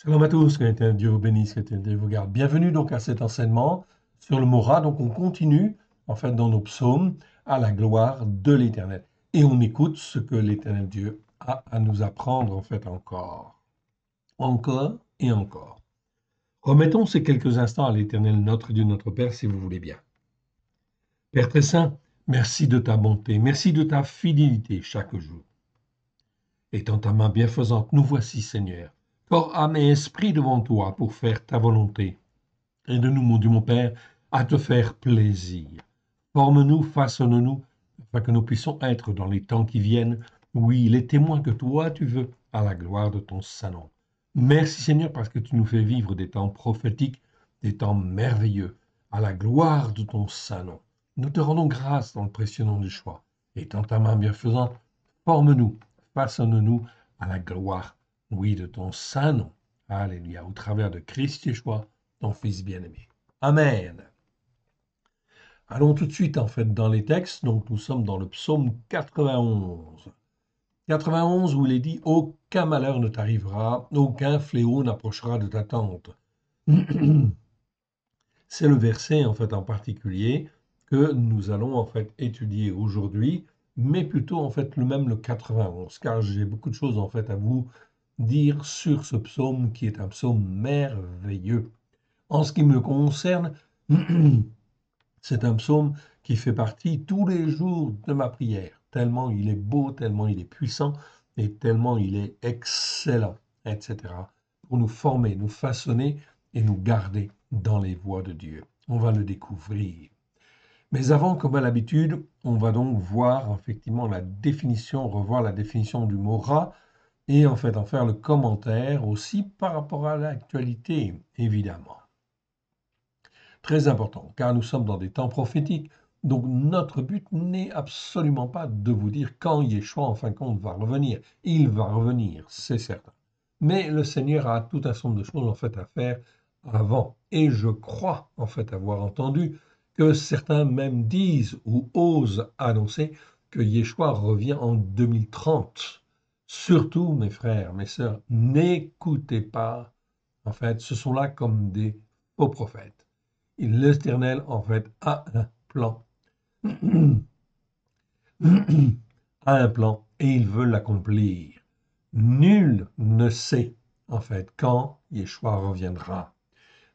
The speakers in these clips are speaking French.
Shalom à tous, que l'Éternel Dieu vous bénisse, que l'Éternel Dieu vous garde. Bienvenue donc à cet enseignement sur le Mora. Donc on continue en fait dans nos psaumes à la gloire de l'Éternel. Et on écoute ce que l'Éternel Dieu a à nous apprendre en fait encore. Encore et encore. Remettons ces quelques instants à l'Éternel notre Dieu, notre Père, si vous voulez bien. Père très saint, merci de ta bonté, merci de ta fidélité chaque jour. Étant ta main bienfaisante, nous voici, Seigneur, corps, âme et esprit devant toi pour faire ta volonté. Aide-nous, mon Dieu, mon Père, à te faire plaisir. Forme-nous, façonne-nous, afin que nous puissions être dans les temps qui viennent, oui, les témoins que toi tu veux, à la gloire de ton saint nom. Merci Seigneur, parce que tu nous fais vivre des temps prophétiques, des temps merveilleux, à la gloire de ton saint nom. Nous te rendons grâce dans le précieux nom du choix. Étant ta main bienfaisante, forme-nous, façonne-nous à la gloire, oui, de ton saint nom. Alléluia, au travers de Christ Yeshua, ton Fils bien-aimé. Amen. Allons tout de suite en fait dans les textes. Donc nous sommes dans le psaume 91. 91 où il est dit: aucun malheur ne t'arrivera, aucun fléau n'approchera de ta tente. C'est le verset en fait en particulier que nous allons en fait étudier aujourd'hui, mais plutôt en fait le 91, car j'ai beaucoup de choses en fait à vous dire sur ce psaume qui est un psaume merveilleux. En ce qui me concerne, c'est un psaume qui fait partie tous les jours de ma prière, tellement il est beau, tellement il est puissant et tellement il est excellent, etc., pour nous former, nous façonner et nous garder dans les voies de Dieu. On va le découvrir. Mais avant, comme à l'habitude, on va donc voir effectivement la définition, revoir la définition du mot rat et en fait en faire le commentaire aussi par rapport à l'actualité, évidemment. Très important, car nous sommes dans des temps prophétiques. Donc notre but n'est absolument pas de vous dire quand Yeshua en fin de compte va revenir. Il va revenir, c'est certain. Mais le Seigneur a tout un certain nombre de choses en fait à faire avant. Et je crois en fait avoir entendu que certains même disent ou osent annoncer que Yeshua revient en 2030. Surtout, mes frères, mes sœurs, n'écoutez pas. En fait, ce sont là comme des faux prophètes. L'Éternel, en fait, a un plan. A un plan et il veut l'accomplir. Nul ne sait, en fait, quand Yeshua reviendra.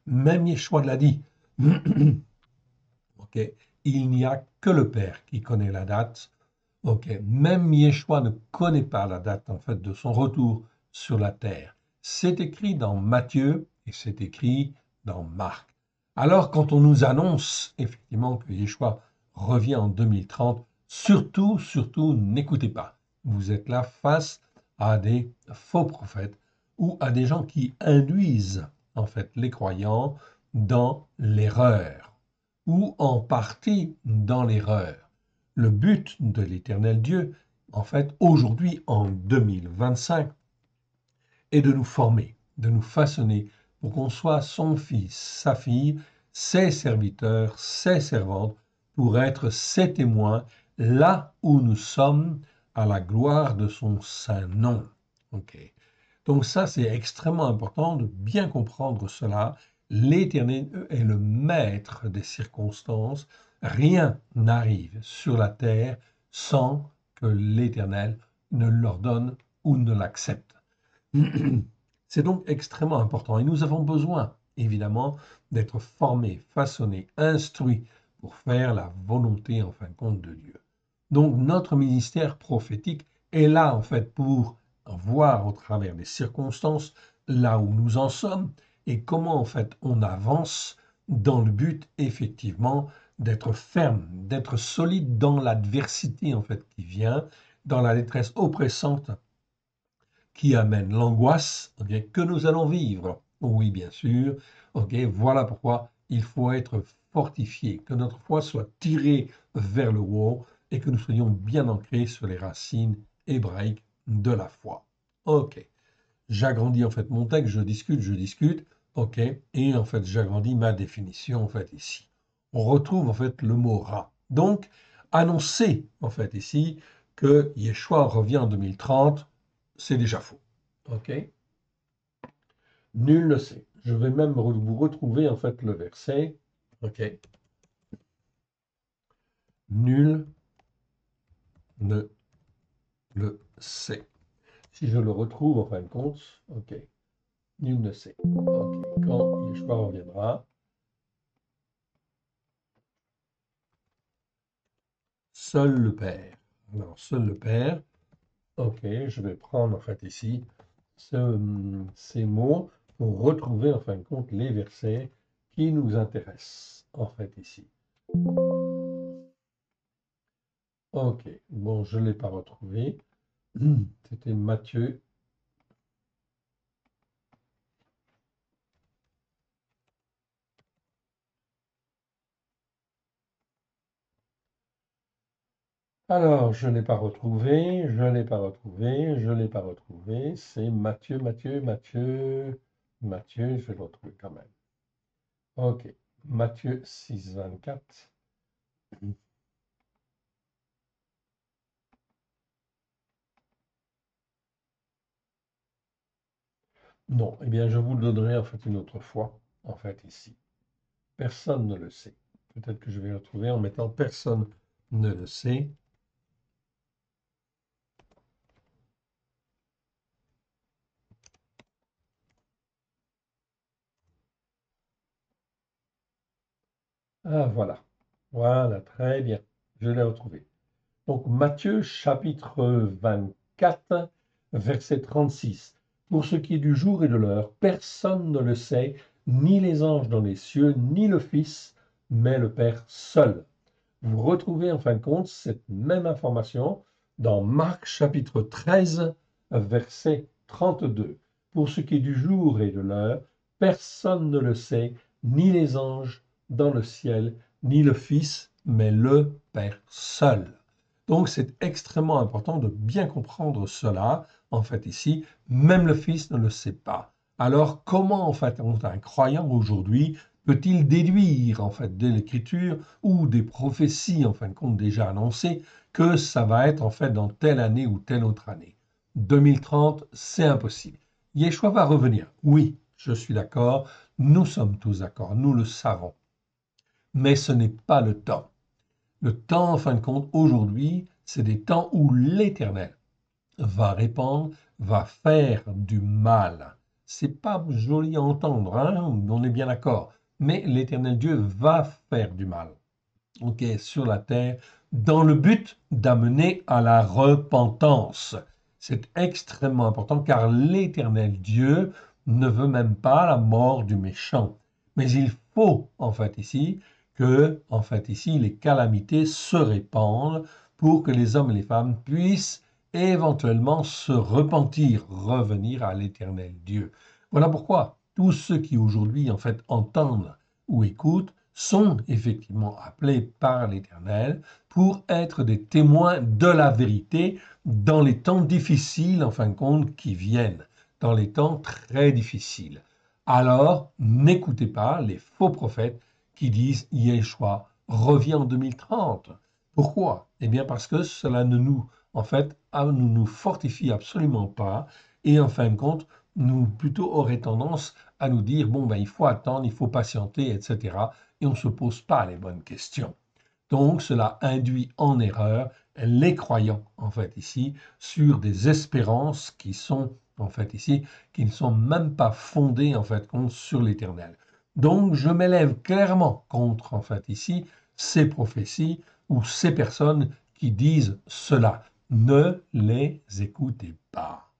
Même Yeshua l'a dit. Okay. Il n'y a que le Père qui connaît la date. Okay. Même Yeshua ne connaît pas la date, en fait, de son retour sur la terre. C'est écrit dans Matthieu et c'est écrit dans Marc. Alors, quand on nous annonce effectivement que Yeshua revient en 2030, surtout, n'écoutez pas. Vous êtes là face à des faux prophètes ou à des gens qui induisent en fait les croyants dans l'erreur ou en partie dans l'erreur. Le but de l'Éternel Dieu, en fait, aujourd'hui en 2025, est de nous former, de nous façonner pour qu'on soit son fils, sa fille, ses serviteurs, ses servantes, pour être ses témoins là où nous sommes à la gloire de son saint nom. Okay. Donc ça, c'est extrêmement important de bien comprendre cela. L'Éternel est le maître des circonstances. Rien n'arrive sur la terre sans que l'Éternel ne l'ordonne ou ne l'accepte. C'est donc extrêmement important et nous avons besoin, évidemment, d'être formés, façonnés, instruits pour faire la volonté, en fin de compte, de Dieu. Donc notre ministère prophétique est là, en fait, pour voir au travers des circonstances là où nous en sommes et comment, en fait, on avance dans le but, effectivement, d'être ferme, d'être solide dans l'adversité, en fait, qui vient, dans la détresse oppressante qui amène l'angoisse, okay, que nous allons vivre. Oui, bien sûr. Okay, voilà pourquoi il faut être fortifié, que notre foi soit tirée vers le haut et que nous soyons bien ancrés sur les racines hébraïques de la foi. Ok. J'agrandis en fait mon texte, je discute, ok, et en fait j'agrandis ma définition en fait ici. On retrouve en fait le mot ra. Donc, annoncer en fait ici que Yeshua revient en 2030, c'est déjà faux. Ok. Nul ne sait. Je vais même vous retrouver en fait le verset. Ok. Nul ne le sait. Si je le retrouve en fin de compte, ok. Nul ne sait. Ok. Quand Yeshua reviendra, seul le Père. Alors, seul le Père. Ok, je vais prendre en fait ici ces mots pour retrouver en fin de compte les versets qui nous intéressent en fait ici. Ok, bon, je ne l'ai pas retrouvé. C'était Matthieu. Alors, je ne l'ai pas retrouvé, je ne l'ai pas retrouvé, je ne l'ai pas retrouvé. C'est Matthieu, Matthieu, je vais le retrouver quand même. Ok, Matthieu 6, 24. Non, eh bien, je vous le donnerai en fait une autre fois, en fait ici. Personne ne le sait. Peut-être que je vais le retrouver en mettant personne ne le sait. Ah, voilà. Voilà, très bien. Je l'ai retrouvé. Donc, Matthieu chapitre 24, verset 36. Pour ce qui est du jour et de l'heure, personne ne le sait, ni les anges dans les cieux, ni le Fils, mais le Père seul. Vous retrouvez en fin de compte cette même information dans Marc chapitre 13, verset 32. Pour ce qui est du jour et de l'heure, personne ne le sait, ni les anges dans le ciel, ni le Fils, mais le Père seul. Donc c'est extrêmement important de bien comprendre cela. En fait ici, même le Fils ne le sait pas. Alors comment en fait un croyant aujourd'hui peut-il déduire en fait de l'Écriture ou des prophéties en fin de compte déjà annoncées que ça va être en fait dans telle année ou telle autre année? 2030, c'est impossible. Yeshua va revenir. Oui, je suis d'accord. Nous sommes tous d'accord. Nous le savons. Mais ce n'est pas le temps. Le temps, en fin de compte, aujourd'hui, c'est des temps où l'Éternel va répandre, va faire du mal. C'est pas joli à entendre, hein, on est bien d'accord. Mais l'Éternel Dieu va faire du mal, ok, sur la terre, dans le but d'amener à la repentance. C'est extrêmement important car l'Éternel Dieu ne veut même pas la mort du méchant. Mais il faut, en fait, ici, que, en fait, ici, les calamités se répandent pour que les hommes et les femmes puissent éventuellement se repentir, revenir à l'Éternel Dieu. Voilà pourquoi tous ceux qui aujourd'hui, en fait, entendent ou écoutent sont effectivement appelés par l'Éternel pour être des témoins de la vérité dans les temps difficiles, en fin de compte, qui viennent, dans les temps très difficiles. Alors, n'écoutez pas les faux prophètes qui disent Yeshua revient en 2030. Pourquoi? Eh bien parce que cela ne nous, en fait, ne nous fortifie absolument pas et en fin de compte, nous plutôt aurait tendance à nous dire bon ben il faut attendre, il faut patienter, etc. Et on ne se pose pas les bonnes questions. Donc cela induit en erreur les croyants en fait ici sur des espérances qui sont en fait ici qui ne sont même pas fondées en fait sur l'Éternel. Donc je m'élève clairement contre en fait ici ces prophéties ou ces personnes qui disent cela. Ne les écoutez pas.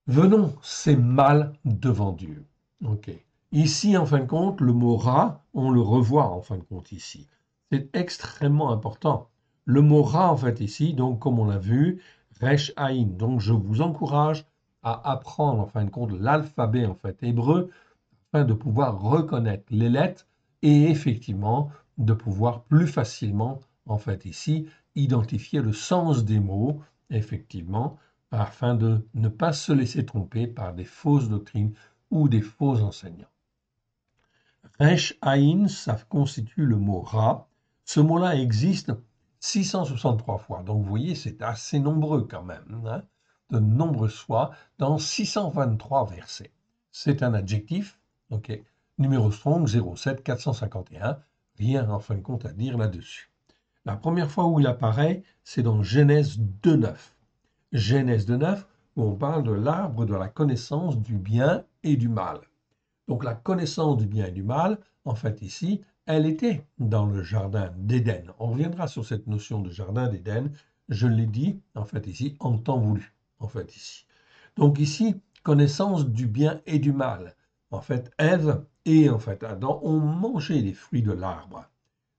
Venons, c'est mal devant Dieu. Ok. Ici, en fin de compte, le mot rat, on le revoit en fin de compte ici. C'est extrêmement important. Le mot rat, en fait, ici, donc, comme on l'a vu, resh aïn. Donc, je vous encourage à apprendre, en fin de compte, l'alphabet, en fait, hébreu, afin de pouvoir reconnaître les lettres et effectivement de pouvoir plus facilement, en fait, ici, identifier le sens des mots, effectivement, afin de ne pas se laisser tromper par des fausses doctrines ou des faux enseignants. Resh Aïn, ça constitue le mot Ra. Ce mot-là existe 663 fois. Donc vous voyez, c'est assez nombreux quand même, hein, de nombreuses fois, dans 623 versets. c'est un adjectif, ok. Numéro Strong 07 451, rien en fin de compte à dire là-dessus. La première fois où il apparaît, c'est dans Genèse 2.9. Genèse 2.9, où on parle de l'arbre de la connaissance du bien et du mal. Donc la connaissance du bien et du mal, en fait ici, elle était dans le jardin d'Éden. On reviendra sur cette notion de jardin d'Éden, je l'ai dit, en fait ici, en temps voulu, en fait ici. Donc ici, connaissance du bien et du mal. En fait, Ève et en fait Adam ont mangé les fruits de l'arbre.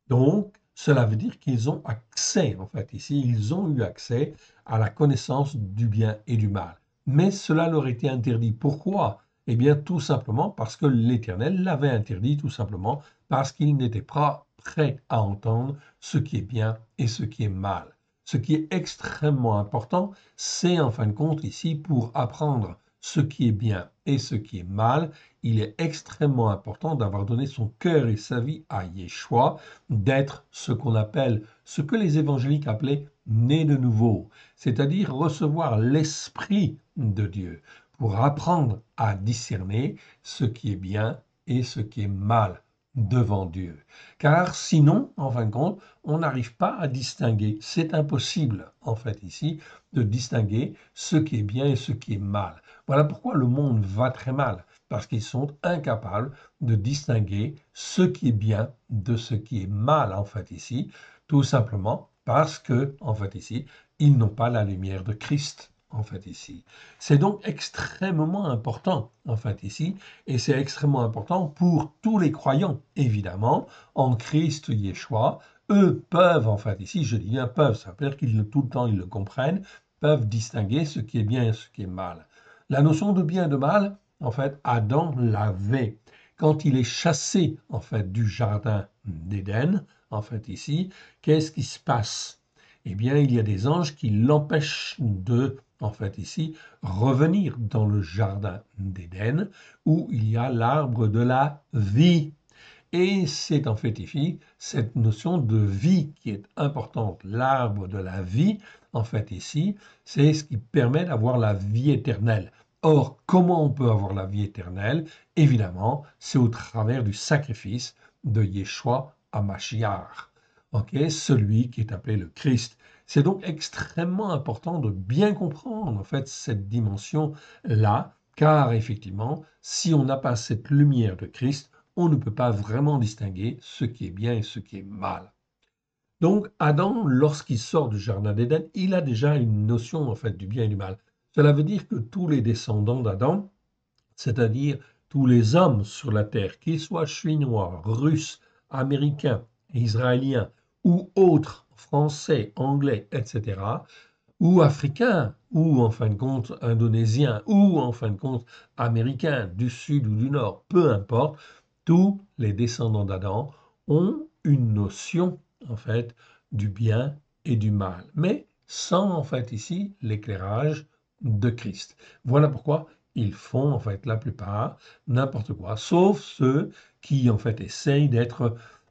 Donc, cela veut dire qu'ils ont accès, en fait, ici, ils ont eu accès à la connaissance du bien et du mal. Mais cela leur était interdit. Pourquoi? Eh bien, tout simplement parce que l'Éternel l'avait interdit, tout simplement parce qu'ils n'étaient pas prêts à entendre ce qui est bien et ce qui est mal. Ce qui est extrêmement important, c'est en fin de compte ici pour apprendre ce qui est bien et ce qui est mal, il est extrêmement important d'avoir donné son cœur et sa vie à Yeshua, d'être ce qu'on appelle, ce que les évangéliques appelaient né de nouveau, c'est-à-dire recevoir l'Esprit de Dieu pour apprendre à discerner ce qui est bien et ce qui est mal devant Dieu. Car sinon, en fin de compte, on n'arrive pas à distinguer. C'est impossible, en fait, ici, de distinguer ce qui est bien et ce qui est mal. Voilà pourquoi le monde va très mal, parce qu'ils sont incapables de distinguer ce qui est bien de ce qui est mal, en fait, ici, tout simplement parce que, en fait, ici, ils n'ont pas la lumière de Christ, en fait, ici. C'est donc extrêmement important, en fait, ici, et c'est extrêmement important pour tous les croyants, évidemment, en Christ Yeshua. Eux peuvent, en fait, ici, je dis bien peuvent, ça veut dire qu'ils tout le temps, ils le comprennent, peuvent distinguer ce qui est bien et ce qui est mal. La notion de bien et de mal, en fait, Adam l'avait. Quand il est chassé, en fait, du jardin d'Éden, en fait, ici, qu'est-ce qui se passe? Eh bien, il y a des anges qui l'empêchent de, en fait, ici, revenir dans le jardin d'Éden, où il y a l'arbre de la vie. Et c'est en fait ici cette notion de vie qui est importante. L'arbre de la vie, en fait ici, c'est ce qui permet d'avoir la vie éternelle. Or, comment on peut avoir la vie éternelle? Évidemment, c'est au travers du sacrifice de Yeshua HaMashiach, celui qui est appelé le Christ. C'est donc extrêmement important de bien comprendre en fait cette dimension-là, car effectivement, si on n'a pas cette lumière de Christ, on ne peut pas vraiment distinguer ce qui est bien et ce qui est mal. Donc Adam, lorsqu'il sort du jardin d'Éden, il a déjà une notion en fait du bien et du mal. Cela veut dire que tous les descendants d'Adam, c'est-à-dire tous les hommes sur la terre, qu'ils soient chinois, russes, américains, israéliens ou autres, français, anglais, etc., ou africains, ou en fin de compte indonésiens, ou en fin de compte américains du sud ou du nord, peu importe, tous les descendants d'Adam ont une notion en fait du bien et du mal, mais sans en fait ici l'éclairage de Christ. Voilà pourquoi ils font en fait la plupart n'importe quoi, sauf ceux qui en fait essayent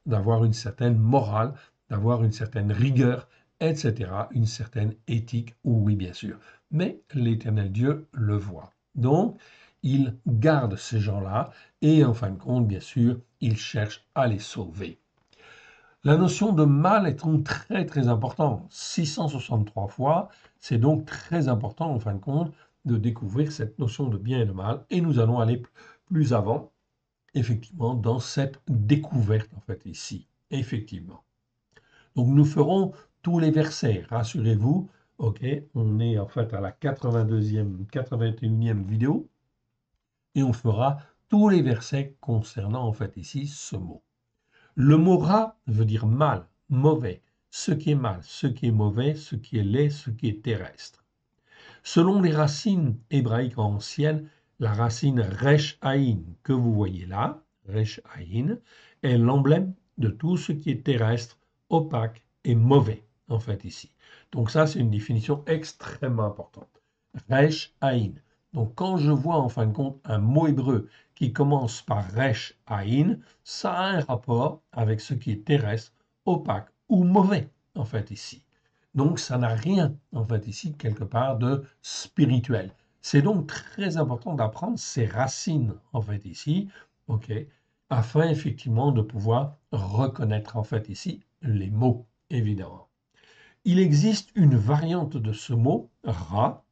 d'avoir une certaine morale, d'avoir une certaine rigueur, etc., une certaine éthique, oui bien sûr. Mais l'Éternel Dieu le voit. Donc, il garde ces gens-là et en fin de compte, bien sûr, il cherche à les sauver. La notion de mal est donc très très importante. 663 fois, c'est donc très important en fin de compte de découvrir cette notion de bien et de mal. Et nous allons aller plus avant, effectivement, dans cette découverte en fait ici. Effectivement. Donc nous ferons tous les versets, rassurez-vous, ok, on est en fait à la 82e, 81e vidéo, et on fera tous les versets concernant en fait ici ce mot. Le mot ra veut dire mal, mauvais, ce qui est mal, ce qui est mauvais, ce qui est laid, ce qui est terrestre. Selon les racines hébraïques anciennes, la racine resh aïn que vous voyez là, resh aïn, est l'emblème de tout ce qui est terrestre, opaque et mauvais, en fait, ici. Donc ça, c'est une définition extrêmement importante. Resh aïn. Donc quand je vois en fin de compte un mot hébreu qui commence par resh aïn, ça a un rapport avec ce qui est terrestre, opaque ou mauvais, en fait, ici. Donc ça n'a rien, en fait, ici, quelque part, de spirituel. C'est donc très important d'apprendre ces racines, en fait, ici, ok, afin effectivement de pouvoir reconnaître, en fait, ici, les mots, évidemment. Il existe une variante de ce mot, ra,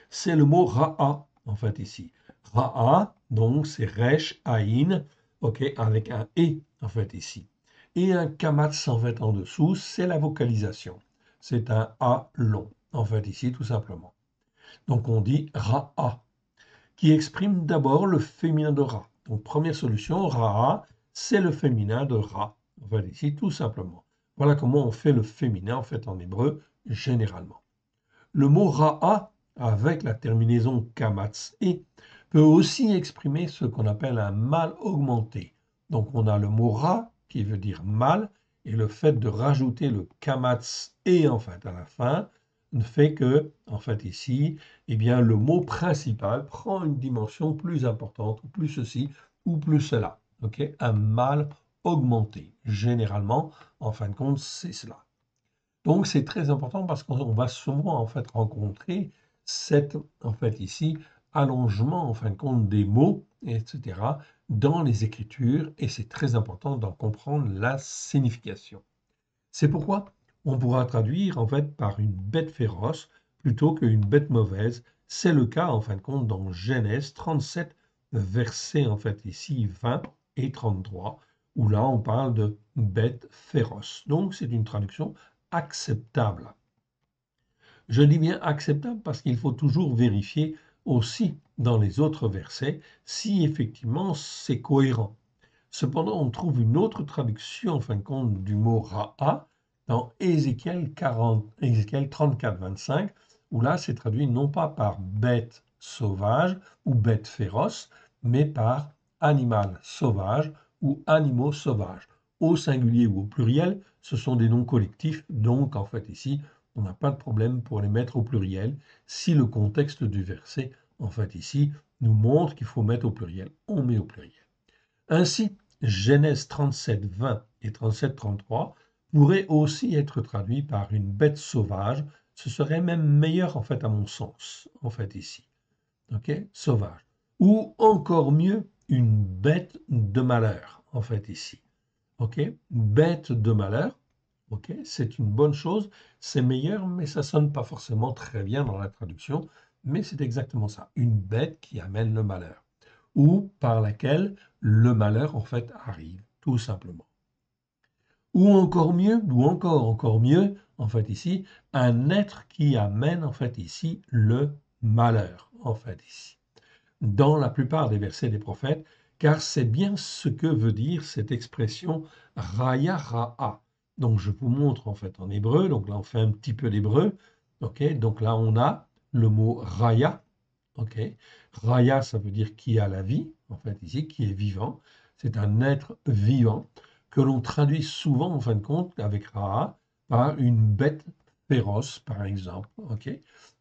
c'est le mot ra'a, en fait, ici. Ra'a, donc, c'est resh, aïn, ok, avec un e, en fait, ici. Et un kamatz, en fait, en dessous, c'est la vocalisation. C'est un a long, en fait, ici, tout simplement. Donc, on dit ra'a, qui exprime d'abord le féminin de ra. Donc, première solution, ra'a, c'est le féminin de ra. En fait, ici, tout simplement. Voilà comment on fait le féminin, en fait, en hébreu, généralement. Le mot ra'a, avec la terminaison kamatz et, peut aussi exprimer ce qu'on appelle un mâle augmenté. Donc on a le mot ra, qui veut dire mâle, et le fait de rajouter le kamatz et en fait à la fin fait que, en fait ici, eh bien, le mot principal prend une dimension plus importante, ou plus ceci, ou plus cela. Okay, un mâle augmenté. Généralement, en fin de compte, c'est cela. Donc c'est très important parce qu'on va souvent en fait rencontrer cet en fait ici allongement en fin de compte des mots, etc. dans les écritures et c'est très important d'en comprendre la signification. C'est pourquoi on pourra traduire en fait par une bête féroce plutôt qu'une bête mauvaise. C'est le cas en fin de compte dans Genèse 37, versets en fait ici 20 et 33, où là on parle de bête féroce. Donc c'est une traduction acceptable. Je dis bien acceptable parce qu'il faut toujours vérifier aussi dans les autres versets si effectivement c'est cohérent. Cependant, on trouve une autre traduction en fin de compte du mot ra'a dans Ézéchiel 34, 25, où là c'est traduit non pas par bête sauvage ou bête féroce, mais par animal sauvage ou animaux sauvages. Au singulier ou au pluriel, ce sont des noms collectifs, donc en fait ici, on n'a pas de problème pour les mettre au pluriel si le contexte du verset, en fait ici, nous montre qu'il faut mettre au pluriel. On met au pluriel. Ainsi, Genèse 37, 20 et 37, 33 pourraient aussi être traduits par une bête sauvage. Ce serait même meilleur en fait à mon sens, en fait ici. Ok, sauvage. Ou encore mieux, une bête de malheur, en fait ici. Ok, bête de malheur. Ok, c'est une bonne chose, c'est meilleur, mais ça sonne pas forcément très bien dans la traduction. Mais c'est exactement ça, une bête qui amène le malheur ou par laquelle le malheur en fait arrive, tout simplement. Ou encore mieux, en fait ici, un être qui amène en fait ici le malheur, en fait ici, dans la plupart des versets des prophètes, car c'est bien ce que veut dire cette expression Raya Ra'a. Donc je vous montre en fait en hébreu, donc là on fait un petit peu l'hébreu, ok, donc là on a le mot Raya. Ok. Raya, ça veut dire qui a la vie, en fait, ici, qui est vivant. C'est un être vivant que l'on traduit souvent, en fin de compte, avec Ra, par une bête féroce, par exemple, ok,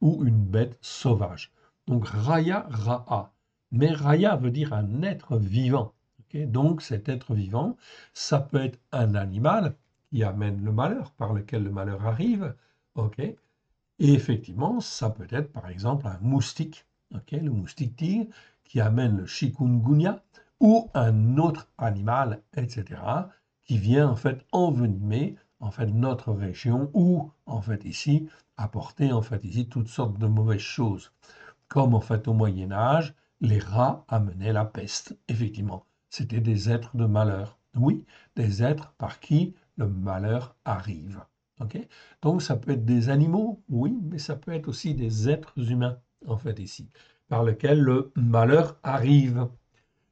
ou une bête sauvage. Donc Raya, Ra'a. Mais Raya veut dire un être vivant. Ok. Donc cet être vivant, ça peut être un animal qui amène le malheur, par lequel le malheur arrive. Ok. Et effectivement, ça peut être par exemple un moustique, ok, le moustique tigre, qui amène le chikungunya, ou un autre animal, etc., qui vient en fait envenimer en fait notre région, ou en fait ici apporter en fait ici toutes sortes de mauvaises choses. Comme en fait au Moyen Âge, les rats amenaient la peste. Effectivement, c'était des êtres de malheur. Oui, des êtres par qui le malheur arrive. Ok. Donc ça peut être des animaux, oui, mais ça peut être aussi des êtres humains, en fait, ici, par lesquels le malheur arrive.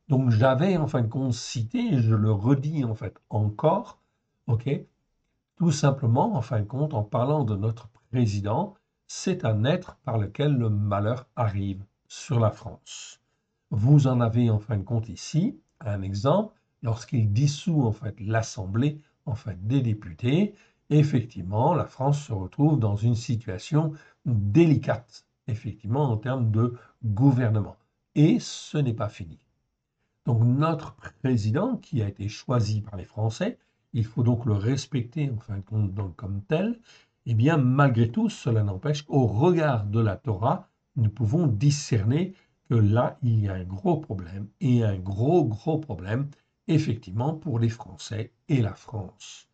Donc j'avais en fin de compte cité, et je le redis en fait encore, ok, tout simplement, en fin de compte, en parlant de notre président, c'est un être par lequel le malheur arrive sur la France. Vous en avez en fin de compte ici un exemple lorsqu'il dissout en fait l'Assemblée en fait des députés. Effectivement, la France se retrouve dans une situation délicate, effectivement en termes de gouvernement. Et ce n'est pas fini. Donc notre président, qui a été choisi par les Français, il faut donc le respecter en fin de compte donc, comme tel, eh bien malgré tout, cela n'empêche qu'au regard de la Torah, nous pouvons discerner que là, il y a un gros problème, et un gros problème, effectivement, pour les Français et la France.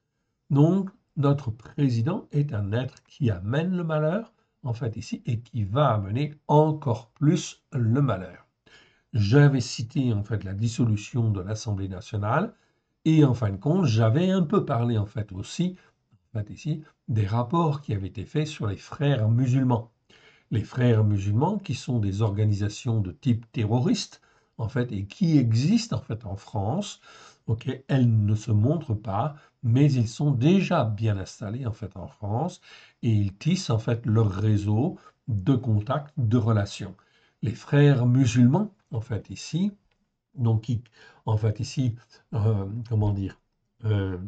Donc, notre président est un être qui amène le malheur, en fait, ici, et qui va amener encore plus le malheur. J'avais cité, en fait, la dissolution de l'Assemblée nationale, et en fin de compte, j'avais un peu parlé, en fait, aussi, en fait, ici, des rapports qui avaient été faits sur les frères musulmans. Les frères musulmans, qui sont des organisations de type terroriste, en fait, et qui existent en fait en France. Ok, elles ne se montrent pas, mais ils sont déjà bien installés en fait en France et ils tissent en fait leur réseau de contacts, de relations. Les frères musulmans, en fait ici, donc en fait ici, comment dire, euh,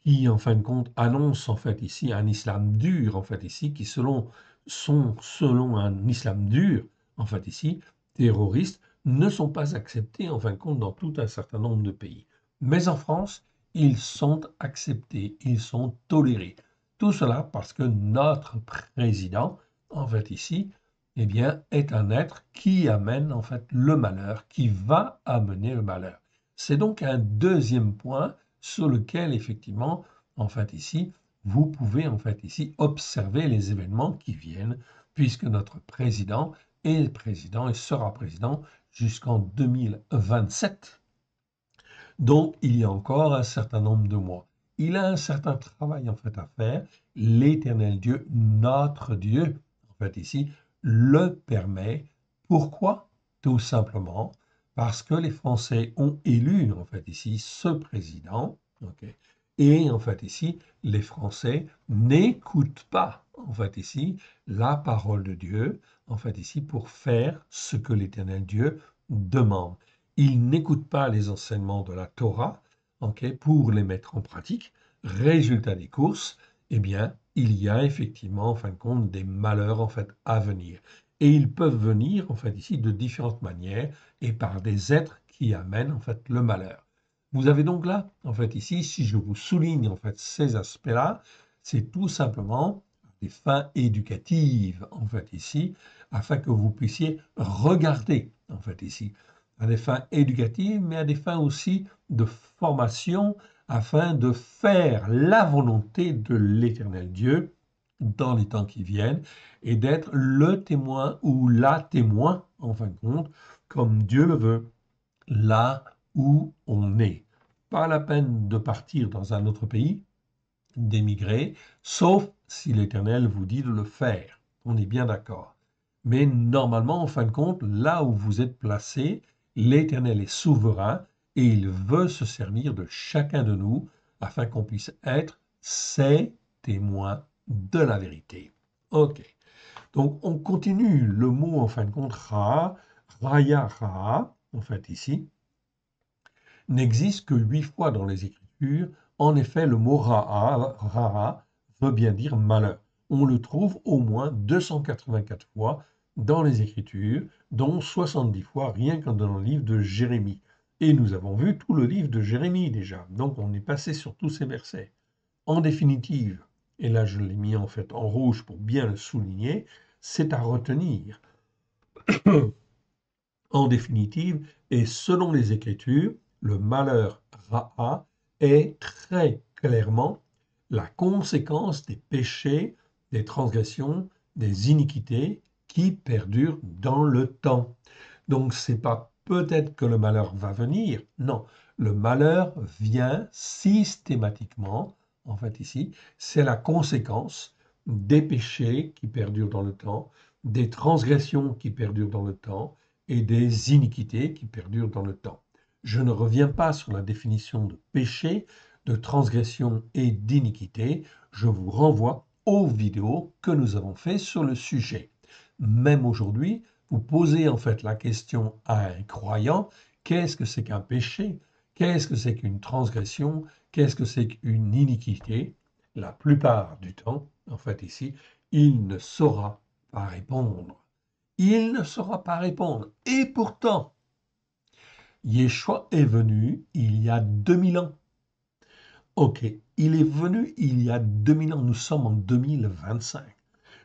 qui, en fin de compte, annonce en fait ici un islam dur, en fait ici, qui selon un islam dur, en fait ici, terroristes, ne sont pas acceptés, en fin de compte, dans tout un certain nombre de pays. Mais en France, ils sont acceptés, ils sont tolérés. Tout cela parce que notre président, en fait ici, eh bien, est un être qui amène en fait le malheur, qui va amener le malheur. C'est donc un deuxième point sur lequel, effectivement, en fait, ici, vous pouvez, en fait, ici, observer les événements qui viennent, puisque notre président est président et sera président jusqu'en 2027. Donc, il y a encore un certain nombre de mois. Il a un certain travail, en fait, à faire. L'Éternel Dieu, notre Dieu, en fait, ici, le permet. Pourquoi? Tout simplement parce que les Français ont élu, en fait, ici, ce président. Ok. Et, en fait, ici, les Français n'écoutent pas, en fait, ici, la parole de Dieu, en fait, ici, pour faire ce que l'Éternel Dieu demande. Ils n'écoutent pas les enseignements de la Torah, ok, pour les mettre en pratique. Résultat des courses, eh bien, il y a effectivement, en fin de compte, des malheurs en fait à venir. Et ils peuvent venir, en fait, ici de différentes manières et par des êtres qui amènent en fait le malheur. Vous avez donc là, en fait, ici, si je vous souligne en fait ces aspects-là, c'est tout simplement des fins éducatives, en fait, ici, afin que vous puissiez regarder, en fait, ici, à des fins éducatives, mais à des fins aussi de formation, afin de faire la volonté de l'Éternel Dieu dans les temps qui viennent, et d'être le témoin ou la témoin, en fin de compte, comme Dieu le veut, là où on est. Pas la peine de partir dans un autre pays, d'émigrer, sauf si l'Éternel vous dit de le faire. On est bien d'accord. Mais normalement, en fin de compte, là où vous êtes placé, l'Éternel est souverain et il veut se servir de chacun de nous afin qu'on puisse être ses témoins de la vérité. Ok. Donc on continue le mot en fin de compte Ra, Raya Ra, en fait ici, n'existe que 8 fois dans les Écritures. En effet, le mot Rara veut bien dire malheur. On le trouve au moins 284 fois dans les Écritures, dont 70 fois rien que dans le livre de Jérémie. Et nous avons vu tout le livre de Jérémie déjà, donc on est passé sur tous ces versets. En définitive, et là je l'ai mis en fait en rouge pour bien le souligner, c'est à retenir. En définitive, et selon les Écritures, le malheur Ra'a est très clairement la conséquence des péchés, des transgressions, des iniquités qui perdurent dans le temps. Donc, c'est pas peut-être que le malheur va venir, non, le malheur vient systématiquement, en fait ici, c'est la conséquence des péchés qui perdurent dans le temps, des transgressions qui perdurent dans le temps, et des iniquités qui perdurent dans le temps. Je ne reviens pas sur la définition de péché, de transgression et d'iniquité. Je vous renvoie aux vidéos que nous avons faites sur le sujet. Même aujourd'hui, vous posez en fait la question à un croyant, qu'est-ce que c'est qu'un péché? Qu'est-ce que c'est qu'une transgression? Qu'est-ce que c'est qu'une iniquité? La plupart du temps, en fait ici, il ne saura pas répondre. Il ne saura pas répondre. Et pourtant, Yeshua est venu il y a 2000 ans. Ok, il est venu il y a 2000 ans. Nous sommes en 2025.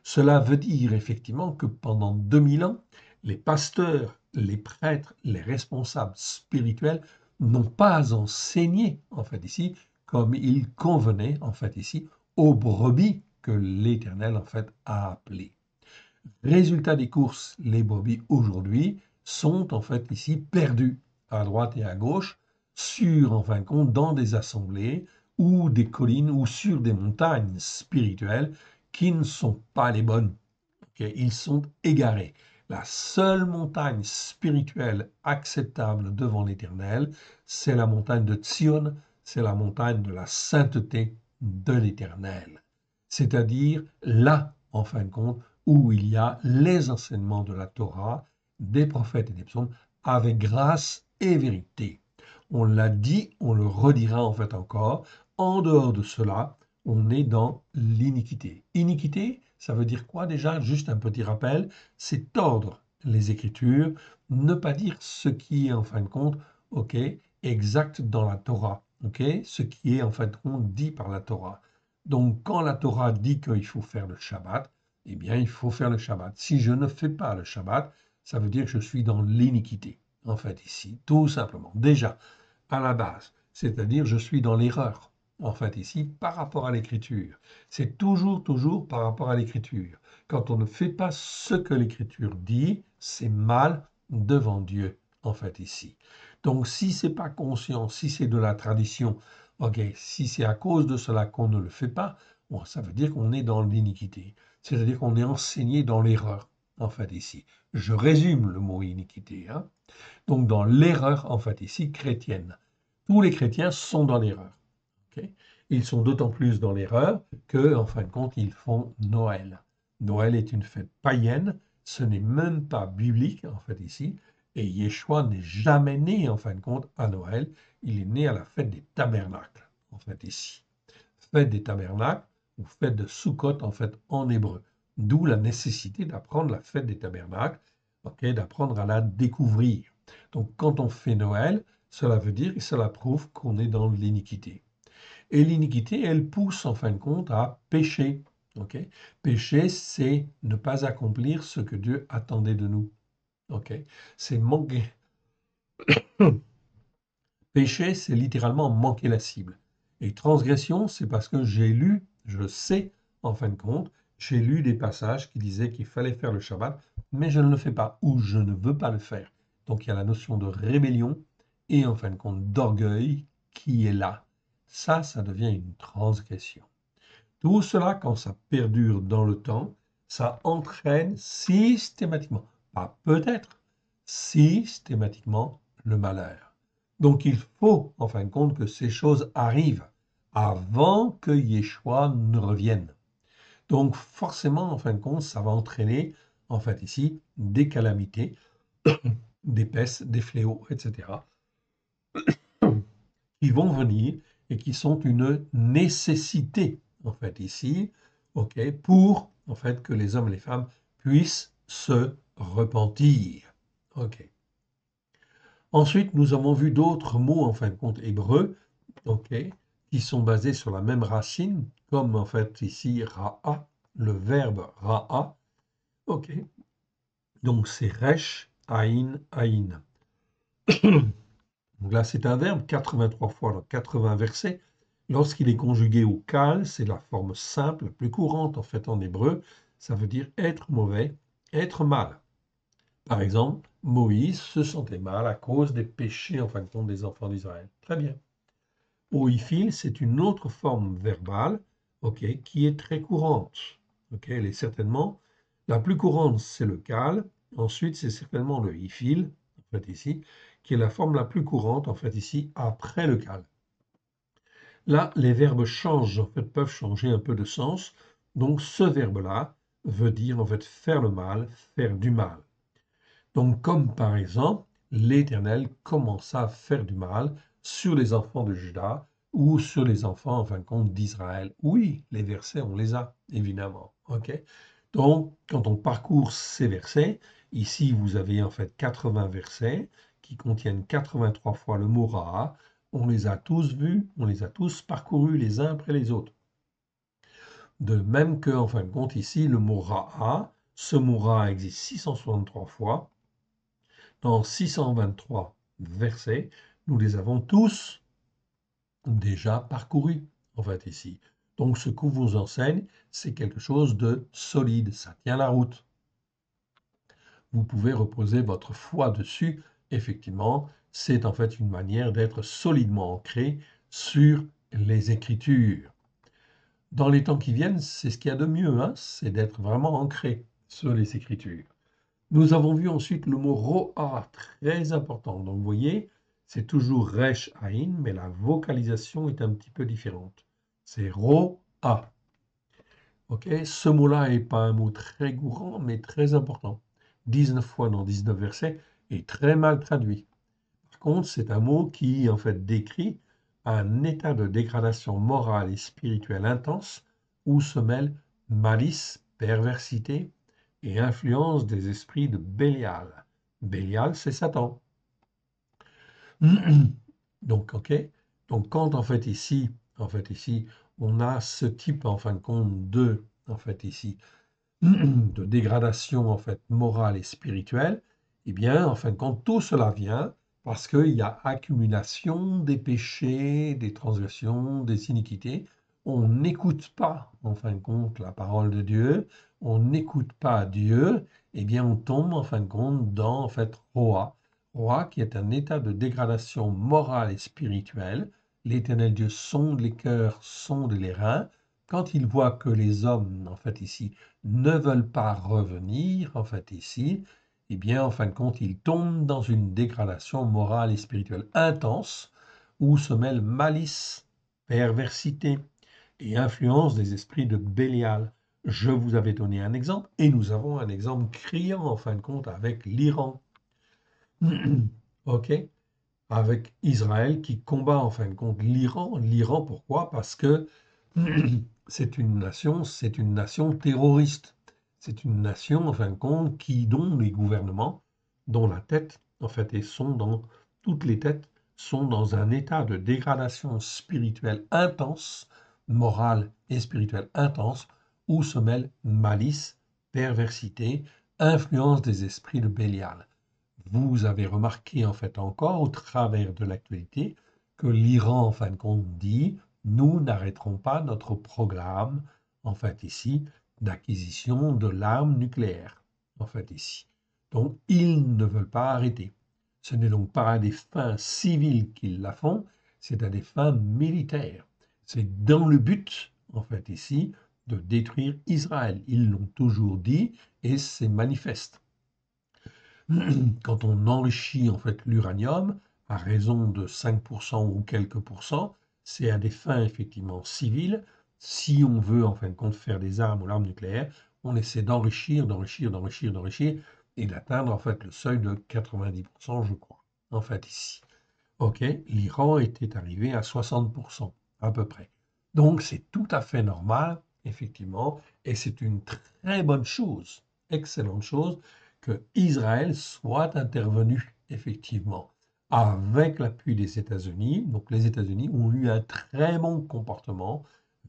Cela veut dire effectivement que pendant 2000 ans, les pasteurs, les prêtres, les responsables spirituels n'ont pas enseigné, en fait, ici, comme il convenait, en fait, ici, aux brebis que l'Éternel, en fait, a appelées. Résultat des courses, les brebis aujourd'hui sont, en fait, ici, perdues à droite et à gauche, sur, en fin de compte, dans des assemblées ou des collines ou sur des montagnes spirituelles qui ne sont pas les bonnes. Ok, ils sont égarés. La seule montagne spirituelle acceptable devant l'Éternel, c'est la montagne de Sion, c'est la montagne de la sainteté de l'Éternel. C'est-à-dire là, en fin de compte, où il y a les enseignements de la Torah, des prophètes et des psaumes, avec grâce et vérité. On l'a dit, on le redira en fait encore. En dehors de cela, on est dans l'iniquité. Iniquité, ça veut dire quoi déjà? Juste un petit rappel, c'est tordre les Écritures, ne pas dire ce qui est en fin de compte, ok, exact dans la Torah, ok, ce qui est en fin de compte dit par la Torah. Donc quand la Torah dit qu'il faut faire le Shabbat, eh bien il faut faire le Shabbat. Si je ne fais pas le Shabbat, ça veut dire que je suis dans l'iniquité, en fait ici, tout simplement. Déjà, à la base, c'est-à-dire je suis dans l'erreur, en fait ici, par rapport à l'écriture. C'est toujours, toujours par rapport à l'écriture. Quand on ne fait pas ce que l'écriture dit, c'est mal devant Dieu, en fait ici. Donc si c'est pas conscient, si c'est de la tradition, ok, si c'est à cause de cela qu'on ne le fait pas, bon, ça veut dire qu'on est dans l'iniquité. C'est-à-dire qu'on est enseigné dans l'erreur, en fait ici. Je résume le mot iniquité, hein. Donc dans l'erreur, en fait, ici, chrétienne. Tous les chrétiens sont dans l'erreur. Ok. Ils sont d'autant plus dans l'erreur que, en fin de compte, ils font Noël. Noël est une fête païenne, ce n'est même pas biblique, en fait, ici, et Yeshua n'est jamais né, en fin de compte, à Noël, il est né à la fête des tabernacles, en fait, ici. Fête des tabernacles, ou fête de Sukkot, en fait, en hébreu. D'où la nécessité d'apprendre la fête des tabernacles, ok, d'apprendre à la découvrir. Donc, quand on fait Noël, cela veut dire et cela prouve qu'on est dans l'iniquité. Et l'iniquité, elle pousse en fin de compte à pécher. Ok. Pécher, c'est ne pas accomplir ce que Dieu attendait de nous. Ok. C'est manquer. Péché, c'est littéralement manquer la cible. Et transgression, c'est parce que j'ai lu, je sais, en fin de compte, j'ai lu des passages qui disaient qu'il fallait faire le Shabbat, mais je ne le fais pas ou je ne veux pas le faire. Donc il y a la notion de rébellion et en fin de compte d'orgueil qui est là. Ça devient une transgression. Tout cela, quand ça perdure dans le temps, ça entraîne systématiquement, pas peut-être, systématiquement le malheur. Donc il faut, en fin de compte, que ces choses arrivent avant que Yeshua ne revienne. Donc forcément, en fin de compte, ça va entraîner, en fait ici, des calamités, des pestes, des fléaux, etc., qui vont venir et qui sont une nécessité, en fait, ici, ok, pour, en fait, que les hommes et les femmes puissent se repentir. Ok. Ensuite, nous avons vu d'autres mots, en fin de compte, hébreux, ok, qui sont basés sur la même racine, comme, en fait, ici, ra'a, le verbe ra'a, ok. Donc, c'est resh, aïn, aïn. Donc là, c'est un verbe 83 fois dans 80 versets. Lorsqu'il est conjugué au kal, c'est la forme simple, la plus courante en fait en hébreu. Ça veut dire être mauvais, être mal. Par exemple, Moïse se sentait mal à cause des péchés en fin de compte des enfants d'Israël. Très bien. Oifil, c'est une autre forme verbale, ok, qui est très courante. Ok, elle est certainement la plus courante, c'est le kal. Ensuite, c'est certainement le ifil, en fait ici, qui est la forme la plus courante, en fait ici, après le kal. Là, les verbes changent, en fait, peuvent changer un peu de sens. Donc, ce verbe-là veut dire, en fait, faire le mal, faire du mal. Donc, comme par exemple, l'Éternel commença à faire du mal sur les enfants de Juda ou sur les enfants, en fin de compte, d'Israël. Oui, les versets, on les a, évidemment. Ok. Donc, quand on parcourt ces versets, ici, vous avez en fait 80 versets qui contiennent 83 fois le mot Ra'a. On les a tous vus, on les a tous parcourus les uns après les autres. De même que, en fin de compte, ici, le mot Ra'a, ce mot Ra'a existe 663 fois. Dans 623 versets, nous les avons tous déjà parcourus, en fait, ici. Donc, ce qu'on vous enseigne, c'est quelque chose de solide, ça tient la route. Vous pouvez reposer votre foi dessus. Effectivement, c'est en fait une manière d'être solidement ancré sur les Écritures. Dans les temps qui viennent, c'est ce qu'il y a de mieux, hein, c'est d'être vraiment ancré sur les Écritures. Nous avons vu ensuite le mot ro'a, très important. Donc vous voyez, c'est toujours resh aïn, mais la vocalisation est un petit peu différente. C'est ro'a. Ok, ce mot-là n'est pas un mot très courant, mais très important. 19 fois dans 19 versets et très mal traduit. Par contre, c'est un mot qui en fait décrit un état de dégradation morale et spirituelle intense où se mêlent malice, perversité et influence des esprits de Bélial. Bélial, c'est Satan. Donc, ok. Donc, quand en fait ici, on a ce type en fin de compte de, en fait ici, de dégradation en fait morale et spirituelle, eh bien, en fin de compte, tout cela vient parce qu'il y a accumulation des péchés, des transgressions, des iniquités. On n'écoute pas, en fin de compte, la parole de Dieu, on n'écoute pas Dieu, eh bien, on tombe, en fin de compte, dans, en fait, Roa. Roa, qui est un état de dégradation morale et spirituelle. L'Éternel Dieu sonde les cœurs, sonde les reins. Quand il voit que les hommes, en fait, ici, ne veulent pas revenir, en fait, ici, eh bien, en fin de compte, ils tombent dans une dégradation morale et spirituelle intense où se mêlent malice, perversité et influence des esprits de Bélial. Je vous avais donné un exemple et nous avons un exemple criant, en fin de compte, avec l'Iran. OK? Avec Israël qui combat, en fin de compte, l'Iran. L'Iran, pourquoi? Parce que c'est une nation terroriste. C'est une nation, en fin de compte, dont les gouvernements, dont la tête, en fait, toutes les têtes sont dans un état de dégradation spirituelle intense, morale et spirituelle intense, où se mêlent malice, perversité, influence des esprits de Bélial. Vous avez remarqué, en fait, encore, au travers de l'actualité, que l'Iran, en fin de compte, dit nous n'arrêterons pas notre programme, en fait, ici, d'acquisition de l'arme nucléaire, en fait, ici. Donc, ils ne veulent pas arrêter. Ce n'est donc pas à des fins civiles qu'ils la font, c'est à des fins militaires. C'est dans le but, en fait, ici, de détruire Israël. Ils l'ont toujours dit et c'est manifeste. Quand on enrichit en fait l'uranium à raison de 5% ou quelques pourcents, c'est à des fins effectivement civiles. Si on veut en fin de compte faire des armes ou l'arme nucléaire, on essaie d'enrichir, d'enrichir, d'enrichir, d'enrichir et d'atteindre en fait le seuil de 90%, je crois, en fait ici. Ok, l'Iran était arrivé à 60% à peu près. Donc c'est tout à fait normal, effectivement, et c'est une très bonne chose, excellente chose, que Israël soit intervenu, effectivement, avec l'appui des États-Unis. Donc les États-Unis ont eu un très bon comportement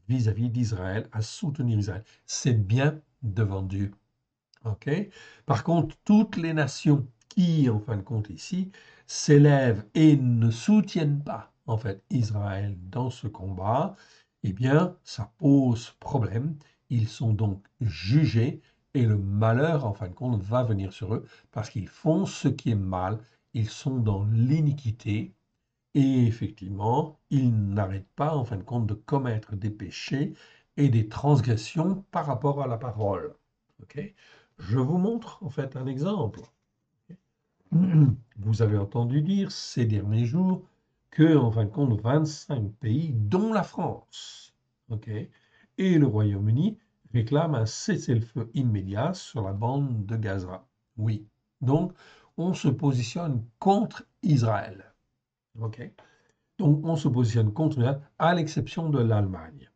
vis-à-vis d'Israël, à soutenir Israël. C'est bien devant Dieu. Ok. Par contre, toutes les nations qui, en fin de compte, ici, s'élèvent et ne soutiennent pas, en fait, Israël dans ce combat, eh bien, ça pose problème. Ils sont donc jugés et le malheur, en fin de compte, va venir sur eux parce qu'ils font ce qui est mal. Ils sont dans l'iniquité et effectivement, ils n'arrêtent pas, en fin de compte, de commettre des péchés et des transgressions par rapport à la parole. Ok. Je vous montre en fait un exemple. Vous avez entendu dire ces derniers jours que, en fin de compte, 25 pays, dont la France, ok, et le Royaume-Uni, réclament un cessez-le-feu immédiat sur la bande de Gaza. Oui. Donc, on se positionne contre Israël. Ok. Donc, on se positionne contre Israël, à l'exception de l'Allemagne.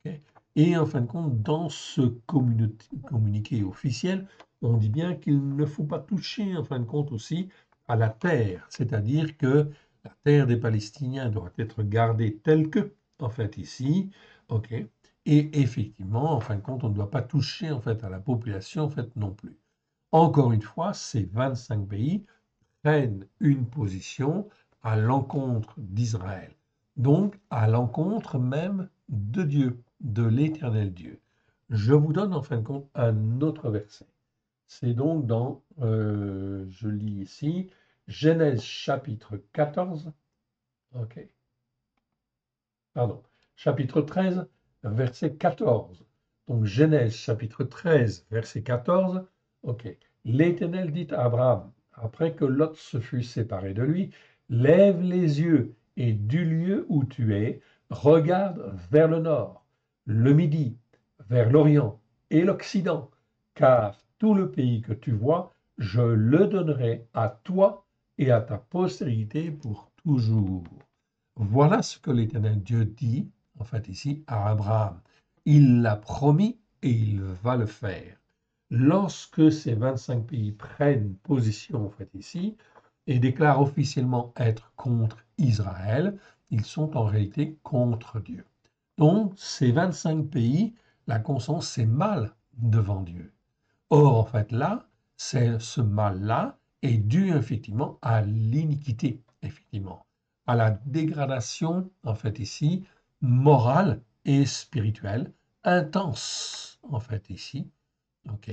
Ok. Et en fin de compte, dans ce communiqué officiel, on dit bien qu'il ne faut pas toucher, en fin de compte, aussi à la terre, c'est-à-dire que la terre des Palestiniens doit être gardée telle que, en fait, ici, ok, Et effectivement, en fin de compte, on ne doit pas toucher en fait à la population en fait non plus. Encore une fois, ces 25 pays prennent une position à l'encontre d'Israël, donc à l'encontre même de Dieu, de l'Éternel Dieu. Je vous donne en fin de compte un autre verset. C'est donc dans, je lis ici, Genèse chapitre 14, ok, pardon, chapitre 13, verset 14. Donc Genèse chapitre 13, verset 14, ok. L'Éternel dit à Abraham, après que Lot se fut séparé de lui, lève les yeux et du lieu où tu es, regarde vers le nord, le midi, vers l'orient et l'occident, car tout le pays que tu vois, je le donnerai à toi et à ta postérité pour toujours. Voilà ce que l'Éternel Dieu dit, en fait, ici, à Abraham. Il l'a promis et il va le faire. Lorsque ces 25 pays prennent position, en fait, ici, et déclarent officiellement être contre Israël, ils sont en réalité contre Dieu. Donc, ces 25 pays, la conscience, c'est mal devant Dieu. Or, en fait, là, ce mal-là est dû effectivement à l'iniquité, effectivement, à la dégradation, en fait, ici, morale et spirituelle, intense, en fait, ici, ok,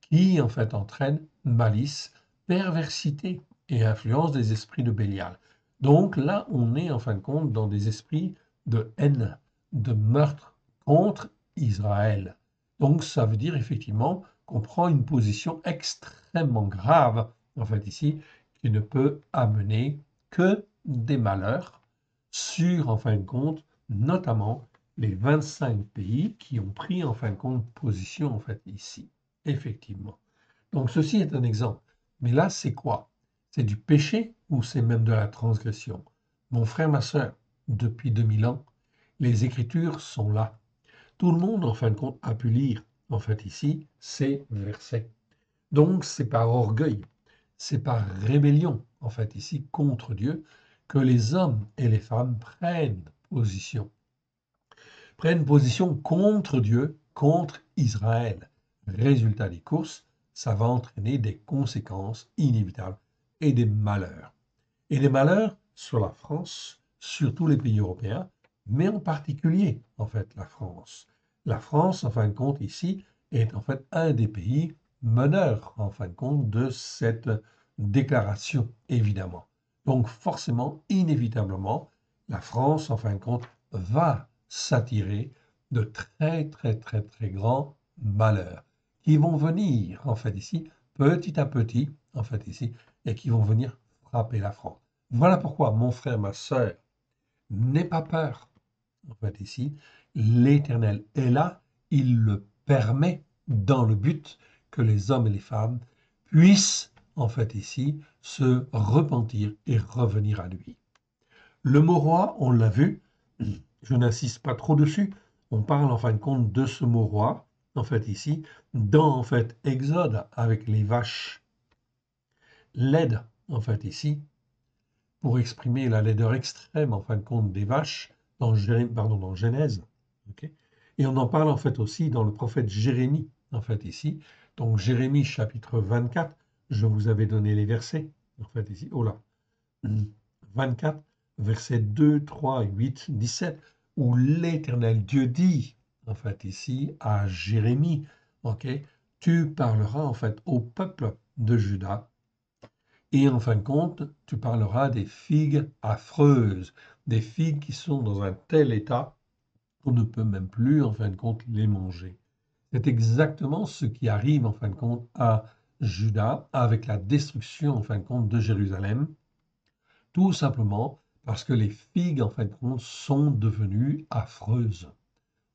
qui, en fait, entraîne malice, perversité et influence des esprits de Bélial. Donc là, on est, en fin de compte, dans des esprits de haine, de meurtre contre Israël. Donc ça veut dire effectivement qu'on prend une position extrêmement grave, en fait ici, qui ne peut amener que des malheurs sur, en fin de compte, notamment les 25 pays qui ont pris, en fin de compte, position, en fait, ici, effectivement. Donc ceci est un exemple. Mais là, c'est quoi? C'est du péché ou c'est même de la transgression? Mon frère, ma soeur, depuis 2000 ans, les Écritures sont là. Tout le monde, en fin de compte, a pu lire, en fait, ici, ces versets. Donc, c'est par orgueil, c'est par rébellion, en fait, ici, contre Dieu, que les hommes et les femmes prennent position contre Dieu, contre Israël. Résultat des courses, ça va entraîner des conséquences inévitables et des malheurs. Et des malheurs sur la France, sur tous les pays européens, mais en particulier, en fait, la France. La France, en fin de compte, ici, est en fait un des pays meneurs, en fin de compte, de cette déclaration, évidemment. Donc, forcément, inévitablement, la France, en fin de compte, va s'attirer de très, très, très, très grands malheurs qui vont venir, en fait, ici, petit à petit, en fait, ici, et qui vont venir frapper la France. Voilà pourquoi, mon frère, ma sœur, n'aie pas peur. En fait, ici, l'Éternel est là, il le permet dans le but que les hommes et les femmes puissent, en fait, ici, se repentir et revenir à lui. Le mot roi, on l'a vu, je n'insiste pas trop dessus, on parle en fin de compte de ce mot roi, en fait, ici, dans, en fait, Exode, avec les vaches laides, en fait, ici, pour exprimer la laideur extrême, en fin de compte, des vaches dans Genèse. Okay. Et on en parle en fait aussi dans le prophète Jérémie, en fait ici. Donc Jérémie chapitre 24, je vous avais donné les versets, en fait ici, oh là, 24, versets 2, 3, 8, 17, où l'Éternel Dieu dit, en fait ici, à Jérémie, ok, tu parleras en fait au peuple de Juda. Et en fin de compte, tu parleras des figues affreuses, des figues qui sont dans un tel état qu'on ne peut même plus, en fin de compte, les manger. C'est exactement ce qui arrive, en fin de compte, à Juda avec la destruction, en fin de compte, de Jérusalem, tout simplement parce que les figues, en fin de compte, sont devenues affreuses.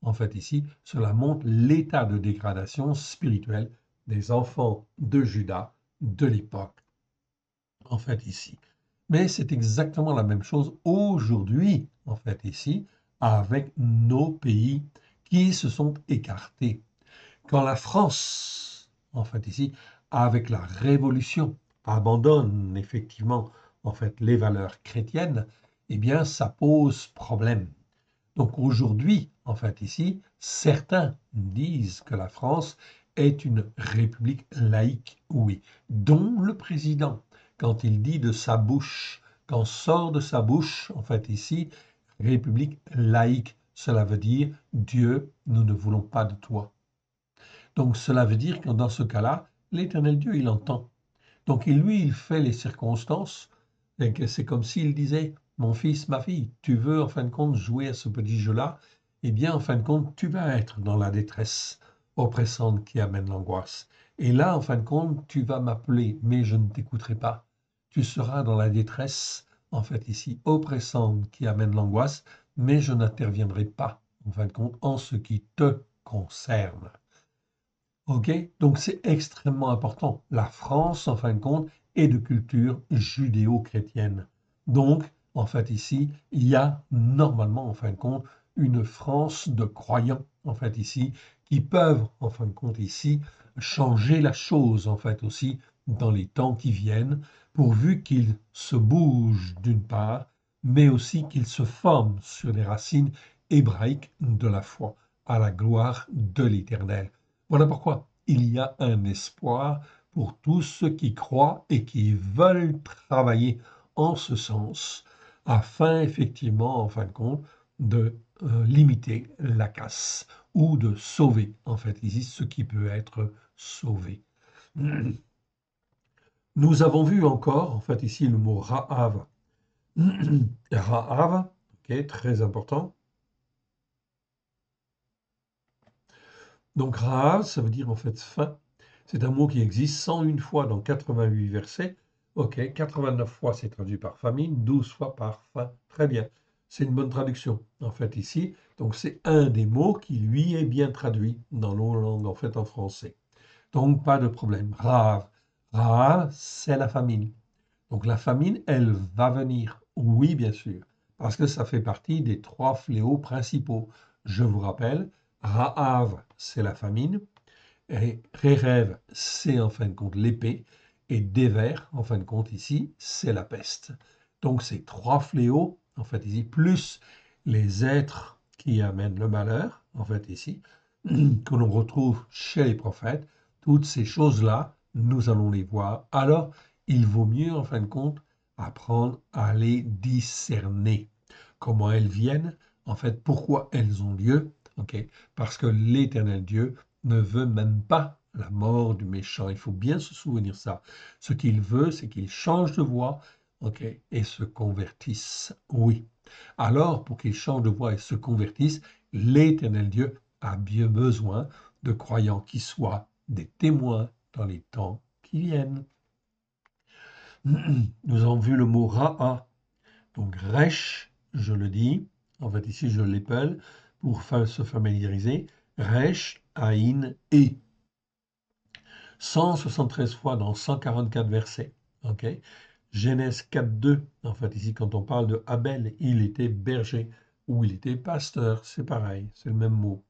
En fait, ici, cela montre l'état de dégradation spirituelle des enfants de Juda de l'époque, en fait, ici. Mais c'est exactement la même chose aujourd'hui, en fait, ici, avec nos pays qui se sont écartés. Quand la France, en fait, ici, avec la Révolution, abandonne effectivement, en fait, les valeurs chrétiennes, eh bien, ça pose problème. Donc aujourd'hui, en fait ici, certains disent que la France est une république laïque, oui, dont le président, quand il dit de sa bouche, quand sort de sa bouche, en fait ici, république laïque, cela veut dire Dieu, nous ne voulons pas de toi. Donc cela veut dire que dans ce cas-là, l'Éternel Dieu, il entend. Donc lui, il fait les circonstances, et que c'est comme s'il disait, mon fils, ma fille, tu veux en fin de compte jouer à ce petit jeu-là, eh bien en fin de compte, tu vas être dans la détresse oppressante qui amène l'angoisse. Et là, en fin de compte, tu vas m'appeler, mais je ne t'écouterai pas. Tu seras dans la détresse, en fait ici, oppressante qui amène l'angoisse, mais je n'interviendrai pas, en fin de compte, en ce qui te concerne. OK? Donc c'est extrêmement important. La France, en fin de compte, est de culture judéo-chrétienne. Donc, en fait, ici, il y a normalement, en fin de compte, une France de croyants, en fait, ici, qui peuvent, en fin de compte, ici, changer la chose, en fait, aussi, dans les temps qui viennent, pourvu qu'ils se bougent d'une part, mais aussi qu'ils se forment sur les racines hébraïques de la foi, à la gloire de l'Éternel. Voilà pourquoi il y a un espoir pour tous ceux qui croient et qui veulent travailler en ce sens, afin effectivement, en fin de compte, de limiter la casse ou de sauver, en fait, ici, ce qui peut être sauvé. Nous avons vu encore, en fait, ici, le mot Ra'av. Ra'av, ok, très important. Donc Ra'av, ça veut dire en fait faim. C'est un mot qui existe 101 fois dans 88 versets. Ok, 89 fois c'est traduit par famine, 12 fois par faim. Très bien. C'est une bonne traduction en fait ici. Donc c'est un des mots qui lui est bien traduit dans nos langues en fait en français. Donc pas de problème. Ra'av. Ra'av, c'est la famine. Donc la famine, elle va venir. Oui, bien sûr. Parce que ça fait partie des trois fléaux principaux. Je vous rappelle, Ra'av, c'est la famine. Et Rérev, c'est en fin de compte l'épée. Et Déver, en fin de compte ici, c'est la peste. Donc ces trois fléaux, en fait ici, plus les êtres qui amènent le malheur, en fait ici, que l'on retrouve chez les prophètes, toutes ces choses-là, nous allons les voir. Alors, il vaut mieux, en fin de compte, apprendre à les discerner. Comment elles viennent, en fait, pourquoi elles ont lieu, ok? Parce que l'Éternel Dieu ne veut même pas la mort du méchant. Il faut bien se souvenir ça. Ce qu'il veut, c'est qu'il change de voie, ok, et se convertisse. Oui. Alors, pour qu'il change de voie et se convertisse, l'Éternel Dieu a bien besoin de croyants qui soient des témoins dans les temps qui viennent. Nous avons vu le mot Ra'a. Donc Resh, je le dis, en fait ici je l'épelle pour se familiariser. Resh, Aïn, E. 173 fois dans 144 versets. Ok. Genèse 4.2, en fait ici quand on parle de Abel, il était berger ou il était pasteur, c'est pareil, c'est le même mot.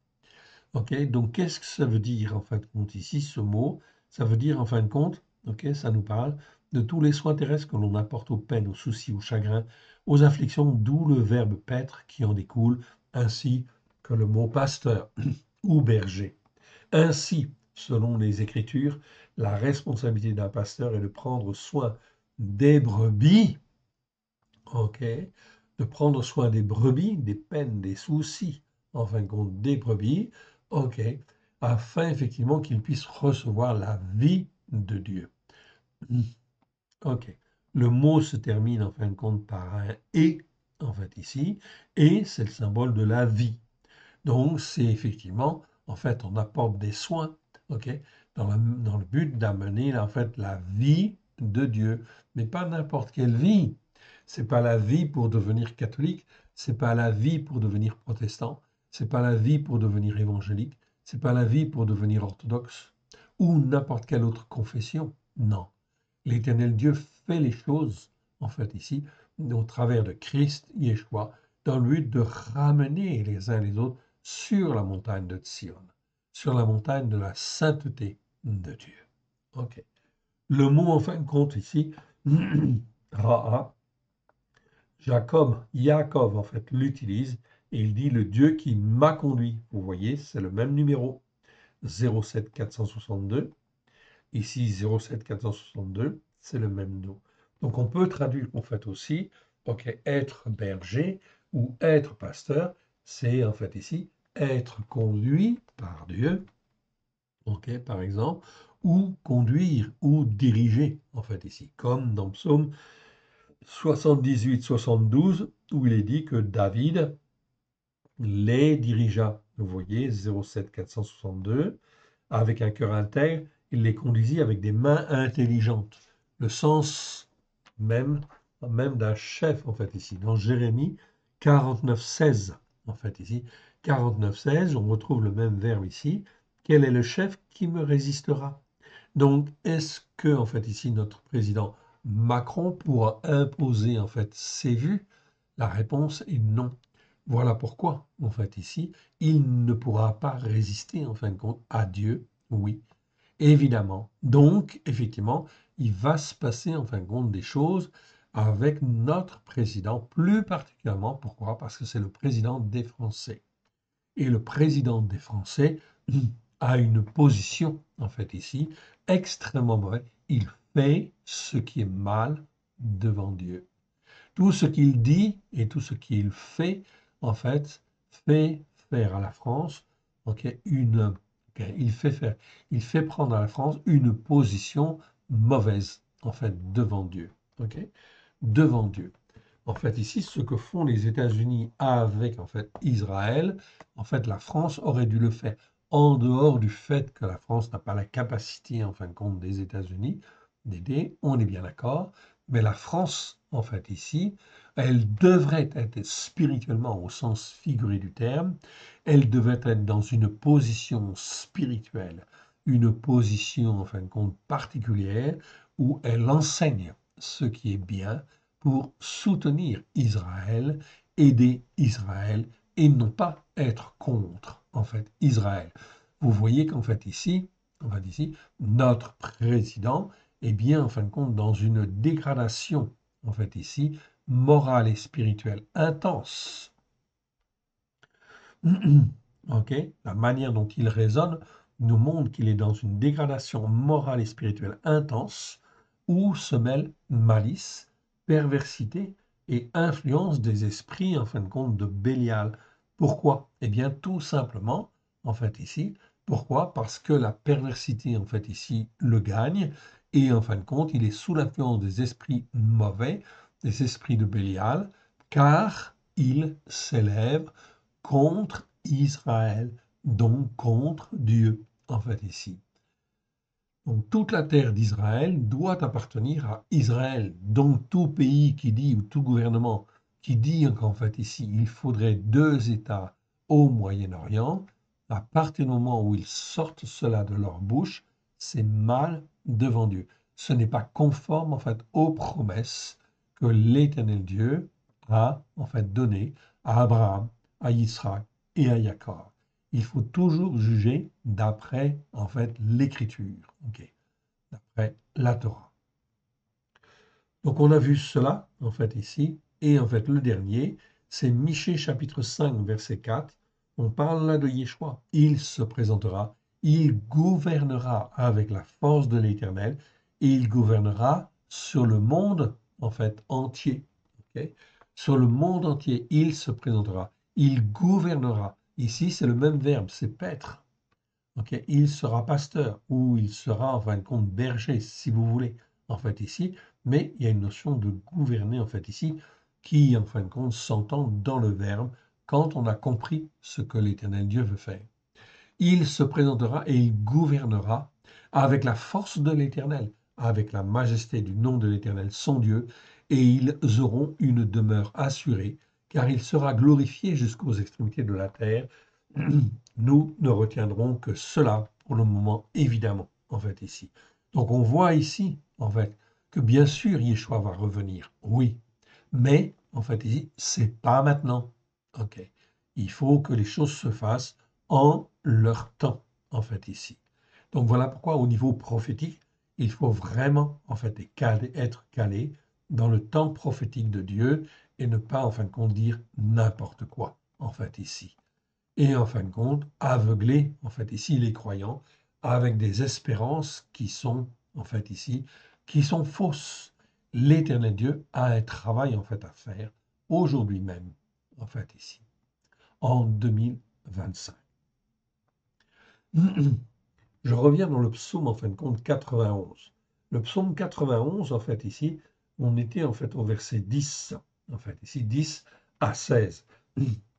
Ok, donc qu'est-ce que ça veut dire en fin de compte ici, ce mot? Ça veut dire en fin de compte, ok, ça nous parle de tous les soins terrestres que l'on apporte aux peines, aux soucis, aux chagrins, aux afflictions, d'où le verbe paître qui en découle, ainsi que le mot pasteur ou berger. Ainsi, selon les Écritures, la responsabilité d'un pasteur est de prendre soin des brebis, ok, de prendre soin des brebis, des peines, des soucis, en fin de compte des brebis, ok, afin effectivement qu'ils puissent recevoir la vie de Dieu. Ok. Le mot se termine en fin de compte par un et, en fait ici, et c'est le symbole de la vie. Donc c'est effectivement, en fait, on apporte des soins, ok, dans le but d'amener en fait la vie de Dieu, mais pas n'importe quelle vie. C'est pas la vie pour devenir catholique, c'est pas la vie pour devenir protestant, c'est pas la vie pour devenir évangélique, c'est pas la vie pour devenir orthodoxe ou n'importe quelle autre confession. Non, l'Éternel Dieu fait les choses, en fait ici, au travers de Christ, Yeshua, dans le but de ramener les uns les autres sur la montagne de Sion, sur la montagne de la sainteté de Dieu. Ok. Le mot en fin de compte ici, Ra'a, Jacob en fait l'utilise Et il dit le Dieu qui m'a conduit. Vous voyez, c'est le même numéro. 07 462. Ici, 07 462, c'est le même nom. Donc on peut traduire en fait aussi, ok, être berger ou être pasteur, c'est en fait ici être conduit par Dieu, ok, par exemple, ou conduire ou diriger en fait ici, comme dans Psaume 78-72, où il est dit que David les dirigea. Vous voyez, 07 462, avec un cœur intègre, il les conduisit avec des mains intelligentes. Le sens même, même d'un chef, en fait, ici. Dans Jérémie 49-16, en fait, ici. 49-16, on retrouve le même verbe ici. Quel est le chef qui me résistera? Donc, est-ce que, en fait, ici, notre président Macron pourra imposer, en fait, ses vues? La réponse est non. Voilà pourquoi, en fait, ici, il ne pourra pas résister, en fin de compte, à Dieu, oui, évidemment. Donc, effectivement, il va se passer, en fin de compte, des choses avec notre président, plus particulièrement, pourquoi? Parce que c'est le président des Français. Et le président des Français a une position, en fait, ici, extrêmement mauvaise. Il fait ce qui est mal devant Dieu. Tout ce qu'il dit et tout ce qu'il fait, en fait, fait faire à la France, ok, il fait prendre à la France une position mauvaise, en fait, devant Dieu, ok, devant Dieu. En fait, ici, ce que font les États-Unis avec, en fait, Israël, en fait, la France aurait dû le faire. En dehors du fait que la France n'a pas la capacité, en fin de compte, des États-Unis d'aider, on est bien d'accord, mais la France, en fait, ici, elle devrait être spirituellement, au sens figuré du terme, elle devait être dans une position spirituelle, une position, en fin de compte, particulière, où elle enseigne ce qui est bien, pour soutenir Israël, aider Israël et non pas être contre en fait Israël. Vous voyez qu'en fait ici, notre président est bien en fin de compte dans une dégradation en fait ici morale et spirituelle intense. Ok, la manière dont il raisonne nous montre qu'il est dans une dégradation morale et spirituelle intense où se mêlent malice, perversité et influence des esprits, en fin de compte, de Bélial. Pourquoi? Eh bien, tout simplement, en fait, ici, pourquoi? Parce que la perversité, en fait, ici, le gagne, et en fin de compte, il est sous l'influence des esprits mauvais, des esprits de Bélial, car il s'élève contre Israël, donc contre Dieu, en fait, ici. Donc toute la terre d'Israël doit appartenir à Israël. Donc tout pays qui dit, ou tout gouvernement qui dit qu'en fait ici, il faudrait deux États au Moyen-Orient, à partir du moment où ils sortent cela de leur bouche, c'est mal devant Dieu. Ce n'est pas conforme en fait aux promesses que l'Éternel Dieu a en fait données à Abraham, à Israël et à Jacob. Il faut toujours juger d'après en fait l'écriture, ok, d'après la Torah. Donc on a vu cela en fait ici, et en fait le dernier, c'est Michée chapitre 5 verset 4. On parle là de Yeshua. Il se présentera, il gouvernera avec la force de l'Éternel, et il gouvernera sur le monde en fait entier. Ok. Sur le monde entier, il se présentera, il gouvernera. Ici, c'est le même verbe, c'est paître. Ok, il sera pasteur ou il sera en fin de compte berger, si vous voulez, en fait ici, mais il y a une notion de gouverner en fait ici qui en fin de compte s'entend dans le verbe quand on a compris ce que l'Éternel Dieu veut faire. Il se présentera et il gouvernera avec la force de l'Éternel, avec la majesté du nom de l'Éternel, son Dieu, et ils auront une demeure assurée, car il sera glorifié jusqu'aux extrémités de la terre. Nous ne retiendrons que cela pour le moment, évidemment, en fait, ici. Donc on voit ici, en fait, que bien sûr, Yeshua va revenir, oui, mais, en fait, ici, c'est pas maintenant. OK. Il faut que les choses se fassent en leur temps, en fait, ici. Donc voilà pourquoi, au niveau prophétique, il faut vraiment, en fait, être calé dans le temps prophétique de Dieu et ne pas, en fin de compte, dire n'importe quoi. en fait, ici. Et en fin de compte, aveugler, en fait, ici, les croyants avec des espérances qui sont, en fait, ici, qui sont fausses. L'Éternel Dieu a un travail, en fait, à faire aujourd'hui même, en fait, ici, en 2025. Je reviens dans le psaume, en fin de compte, 91. Le psaume 91, en fait, ici, on était, en fait, au verset 10, en fait, ici, 10 à 16.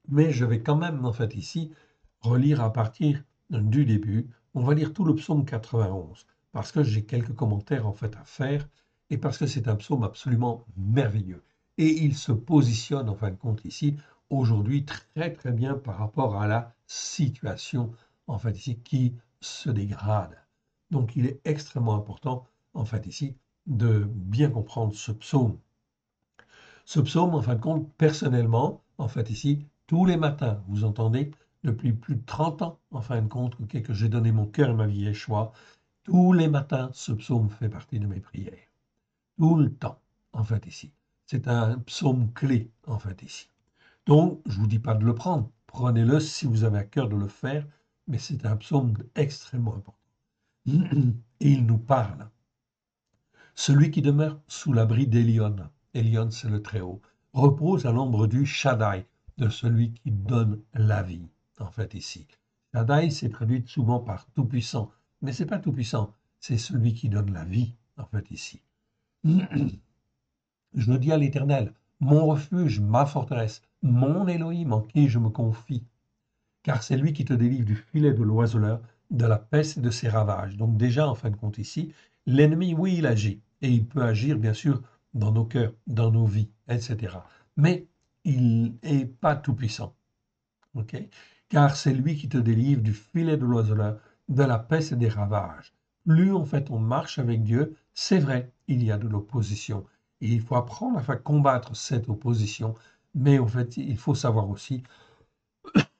Mais je vais quand même, en fait, ici, relire à partir du début. On va lire tout le psaume 91, parce que j'ai quelques commentaires, en fait, à faire, et parce que c'est un psaume absolument merveilleux. Et il se positionne, en fin de compte, ici, aujourd'hui, très, très bien par rapport à la situation, en fait, ici, qui se dégrade. Donc, il est extrêmement important, en fait, ici, de bien comprendre ce psaume. Ce psaume, en fin de compte, personnellement, en fait, ici, tous les matins, vous entendez, depuis plus de 30 ans, en fin de compte, que j'ai donné mon cœur et ma vie à Yeshua, tous les matins, ce psaume fait partie de mes prières. Tout le temps, en fait, ici. C'est un psaume clé, en fait, ici. Donc, je ne vous dis pas de le prendre. Prenez-le si vous avez à cœur de le faire, mais c'est un psaume extrêmement important. Et il nous parle. Celui qui demeure sous l'abri d'Élion, Élion c'est le Très-Haut, repose à l'ombre du Shaddai, de celui qui donne la vie, en fait ici. Shaddai, c'est traduit souvent par Tout-Puissant, mais c'est pas Tout-Puissant, c'est celui qui donne la vie, en fait ici. Je dis à l'Éternel, mon refuge, ma forteresse, mon Élohim en qui je me confie, car c'est lui qui te délivre du filet de l'oiseleur, de la peste et de ses ravages. Donc déjà, en fin de compte ici, l'ennemi, oui, il agit, et il peut agir, bien sûr, dans nos cœurs, dans nos vies, etc. Mais il n'est pas tout-puissant, ok? Car c'est lui qui te délivre du filet de l'oiseleur, de la peste et des ravages. Plus, en fait, on marche avec Dieu, c'est vrai, il y a de l'opposition. Et il faut apprendre à faire combattre cette opposition, mais en fait, il faut savoir aussi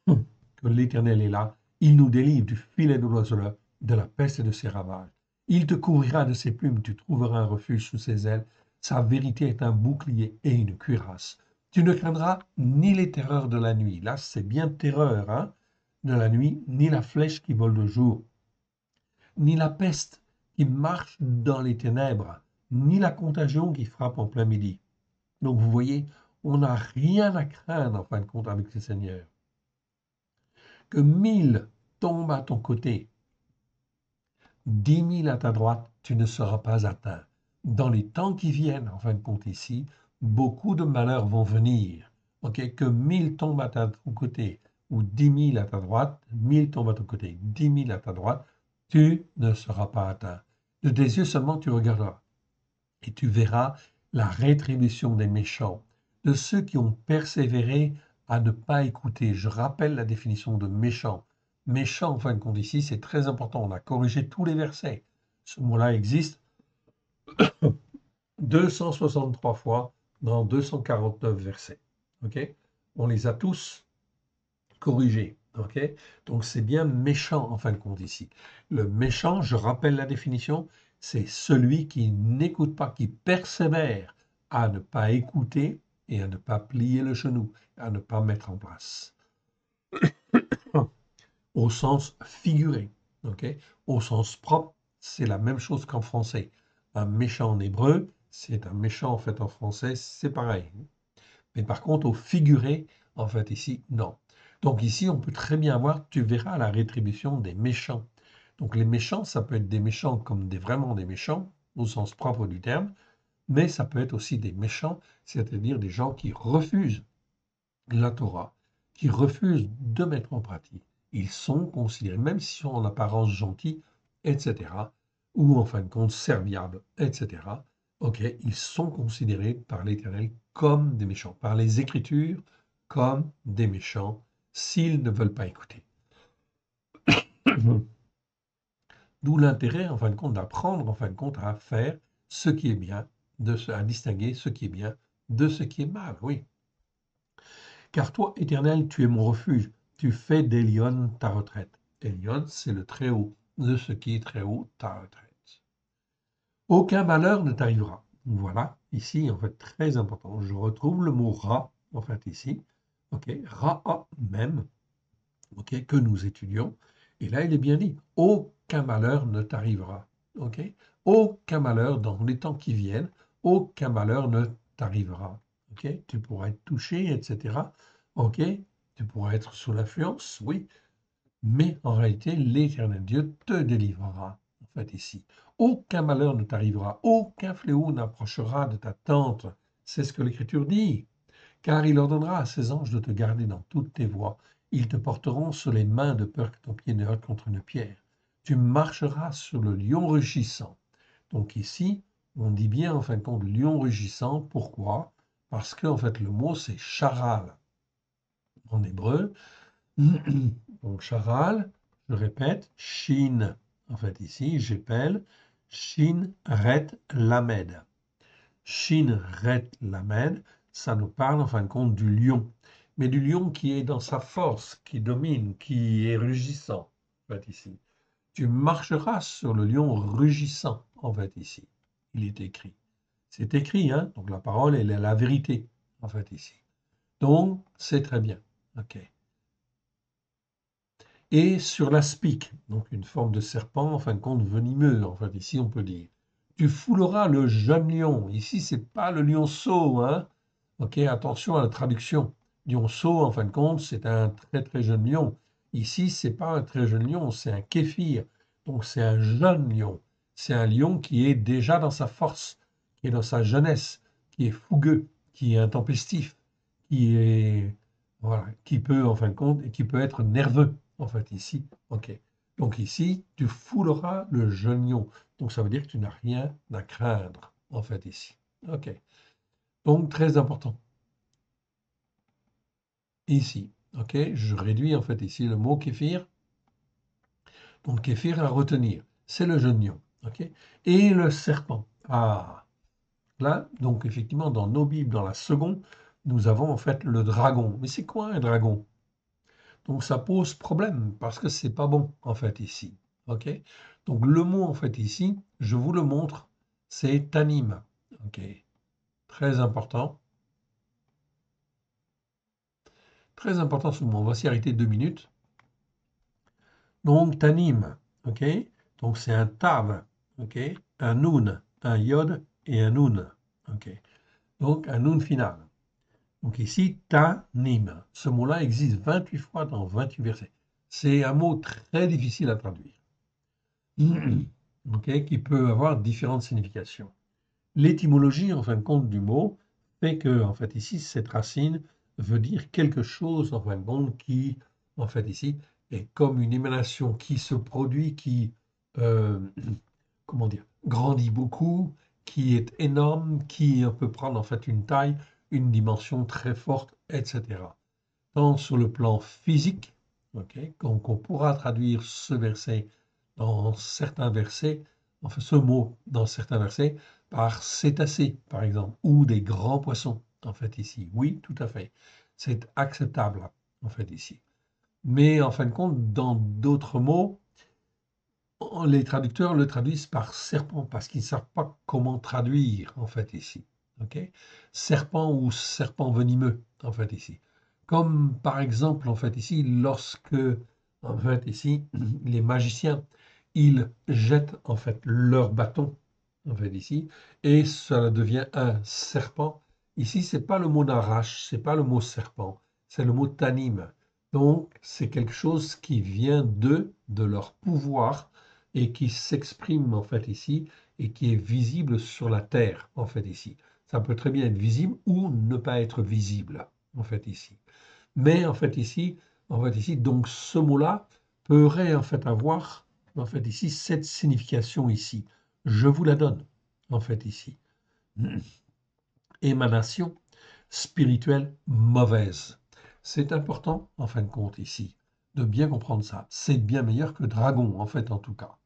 que l'Éternel est là, il nous délivre du filet de l'oiseleur, de la peste et de ses ravages. Il te couvrira de ses plumes, tu trouveras un refuge sous ses ailes. Sa vérité est un bouclier et une cuirasse. Tu ne craindras ni les terreurs de la nuit. Là, c'est bien terreur, hein, de la nuit, ni la flèche qui vole le jour, ni la peste qui marche dans les ténèbres, ni la contagion qui frappe en plein midi. Donc, vous voyez, on n'a rien à craindre en fin de compte avec le Seigneur. Que 1000 tombent à ton côté, 10 000 à ta droite, tu ne seras pas atteint. Dans les temps qui viennent, en fin de compte ici, beaucoup de malheurs vont venir. Ok, que 1000 tombent à ton côté ou 10 000 à ta droite, 1000 tombent à ton côté, 10 000 à ta droite, tu ne seras pas atteint. De tes yeux seulement tu regarderas et tu verras la rétribution des méchants, de ceux qui ont persévéré à ne pas écouter. Je rappelle la définition de méchant. Méchant, en fin de compte, ici, c'est très important. On a corrigé tous les versets. Ce mot-là existe 263 fois dans 249 versets. Ok? On les a tous corrigés. Ok? Donc c'est bien méchant en fin de compte ici. Le méchant, je rappelle la définition, c'est celui qui n'écoute pas, qui persévère à ne pas écouter et à ne pas plier le genou, à ne pas mettre en place. Au sens figuré. Ok? Au sens propre, c'est la même chose qu'en français. Un méchant en hébreu, c'est un méchant en fait en français, c'est pareil. Mais par contre, au figuré, en fait, ici, non. Donc ici, on peut très bien voir, tu verras la rétribution des méchants. Donc les méchants, ça peut être des méchants comme vraiment des méchants, au sens propre du terme, mais ça peut être aussi des méchants, c'est-à-dire des gens qui refusent la Torah, qui refusent de mettre en pratique. Ils sont considérés, même s'ils sont en apparence gentils, etc., ou en fin de compte serviables, etc., ok, ils sont considérés par l'Éternel comme des méchants, par les Écritures comme des méchants, s'ils ne veulent pas écouter. D'où l'intérêt, en fin de compte, d'apprendre, en fin de compte, à faire ce qui est bien, à distinguer ce qui est bien de ce qui est mal, oui. Car toi, Éternel, tu es mon refuge, tu fais d'Élion ta retraite. Élion, c'est le très haut, de ce qui est très haut, ta retraite. Aucun malheur ne t'arrivera. Voilà, ici, en fait, très important. Je retrouve le mot rat, en fait, ici. ok, Ra'a même, ok, que nous étudions. Et là, il est bien dit, aucun malheur ne t'arrivera. Ok, aucun malheur dans les temps qui viennent, aucun malheur ne t'arrivera. Ok, tu pourras être touché, etc. Ok, tu pourras être sous l'influence, oui, mais en réalité, l'Éternel Dieu te délivrera. En fait, ici, aucun malheur ne t'arrivera, aucun fléau n'approchera de ta tente. C'est ce que l'Écriture dit. Car il ordonnera à ses anges de te garder dans toutes tes voies. Ils te porteront sur les mains de peur que ton pied ne heurte contre une pierre. Tu marcheras sur le lion rugissant. Donc ici, on dit bien en fin de compte lion rugissant. Pourquoi? Parce que en fait le mot c'est charal en hébreu. Donc charal, je répète, shin. En fait ici, j'appelle shin ret lamed. Shin ret lamed, ça nous parle en fin de compte du lion, mais du lion qui est dans sa force, qui domine, qui est rugissant, en fait ici. Tu marcheras sur le lion rugissant, en fait ici. Il est écrit. C'est écrit, hein, donc la parole, elle est la vérité, en fait ici. Donc, c'est très bien. OK. Et sur l'aspic, donc une forme de serpent, en fin de compte venimeux, en fait ici on peut dire. Tu fouleras le jeune lion. Ici, c'est pas le lionceau, hein. Ok, attention à la traduction. Lionceau, en fin de compte, c'est un très très jeune lion. Ici, c'est pas un très jeune lion, c'est un kéfir. Donc c'est un jeune lion. C'est un lion qui est déjà dans sa force, qui est dans sa jeunesse, qui est fougueux, qui est intempestif, qui est voilà, qui peut en fin de compte et qui peut être nerveux en fait ici. Ok. Donc ici, tu fouleras le jeune lion. Donc ça veut dire que tu n'as rien à craindre en fait ici. Ok. Donc très important. Ici, ok, je réduis en fait ici le mot kéfir. Donc kéfir à retenir, c'est le jeune lion, ok. Et le serpent. Ah, là, donc effectivement, dans nos Bibles, dans la seconde, nous avons en fait le dragon. Mais c'est quoi un dragon? Donc ça pose problème parce que c'est pas bon en fait ici, ok. Donc le mot en fait ici, je vous le montre, c'est tanim, ok. Très important. Très important ce mot. On va s'y arrêter 2 minutes. Donc, tanim, ok? Donc, c'est un tav, ok? Un nun, un yod et un nun, ok? Donc, un nun final. Donc, ici, tanim. Ce mot-là existe 28 fois dans 28 versets. C'est un mot très difficile à traduire, ok? Qui peut avoir différentes significations. L'étymologie, en fin de compte, du mot fait que, en fait, ici, cette racine veut dire quelque chose, en fin de compte, qui, en fait, ici, est comme une émanation qui se produit, qui, euh, comment dire, grandit beaucoup, qui est énorme, qui peut prendre, en fait, une taille, une dimension très forte, etc. Tant sur le plan physique, ok, qu'on pourra traduire ce verset dans certains versets, enfin ce mot dans certains versets, par cétacés, par exemple, ou des grands poissons, en fait, ici. Oui, tout à fait. C'est acceptable, en fait, ici. Mais en fin de compte, dans d'autres mots, les traducteurs le traduisent par serpent parce qu'ils ne savent pas comment traduire, en fait, ici. Ok. Serpent ou serpent venimeux, en fait, ici. Comme par exemple, en fait, ici, lorsque, en fait, ici, les magiciens, ils jettent, en fait, leur bâton, en fait, ici, et cela devient un serpent. Ici, c'est pas le mot d'arrache, c'est pas le mot serpent, c'est le mot tanim. Donc, c'est quelque chose qui vient d'eux, de leur pouvoir, et qui s'exprime en fait ici et qui est visible sur la terre en fait ici. Ça peut très bien être visible ou ne pas être visible en fait ici. Mais en fait ici, donc ce mot-là pourrait en fait avoir en fait ici cette signification ici. Je vous la donne en fait ici. Émanation spirituelle mauvaise. C'est important en fin de compte ici de bien comprendre ça. C'est bien meilleur que dragon en fait en tout cas.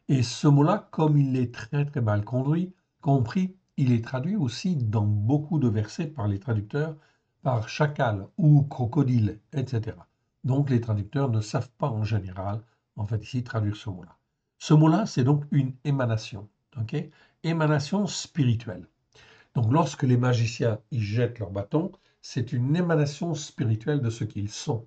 Et ce mot-là, comme il est très très mal compris, il est traduit aussi dans beaucoup de versets par les traducteurs par chacal ou crocodile, etc. Donc les traducteurs ne savent pas en général, en fait ici, traduire ce mot-là. Ce mot-là, c'est donc une émanation, ok? Émanation spirituelle. Donc lorsque les magiciens y jettent leur bâton, c'est une émanation spirituelle de ce qu'ils sont.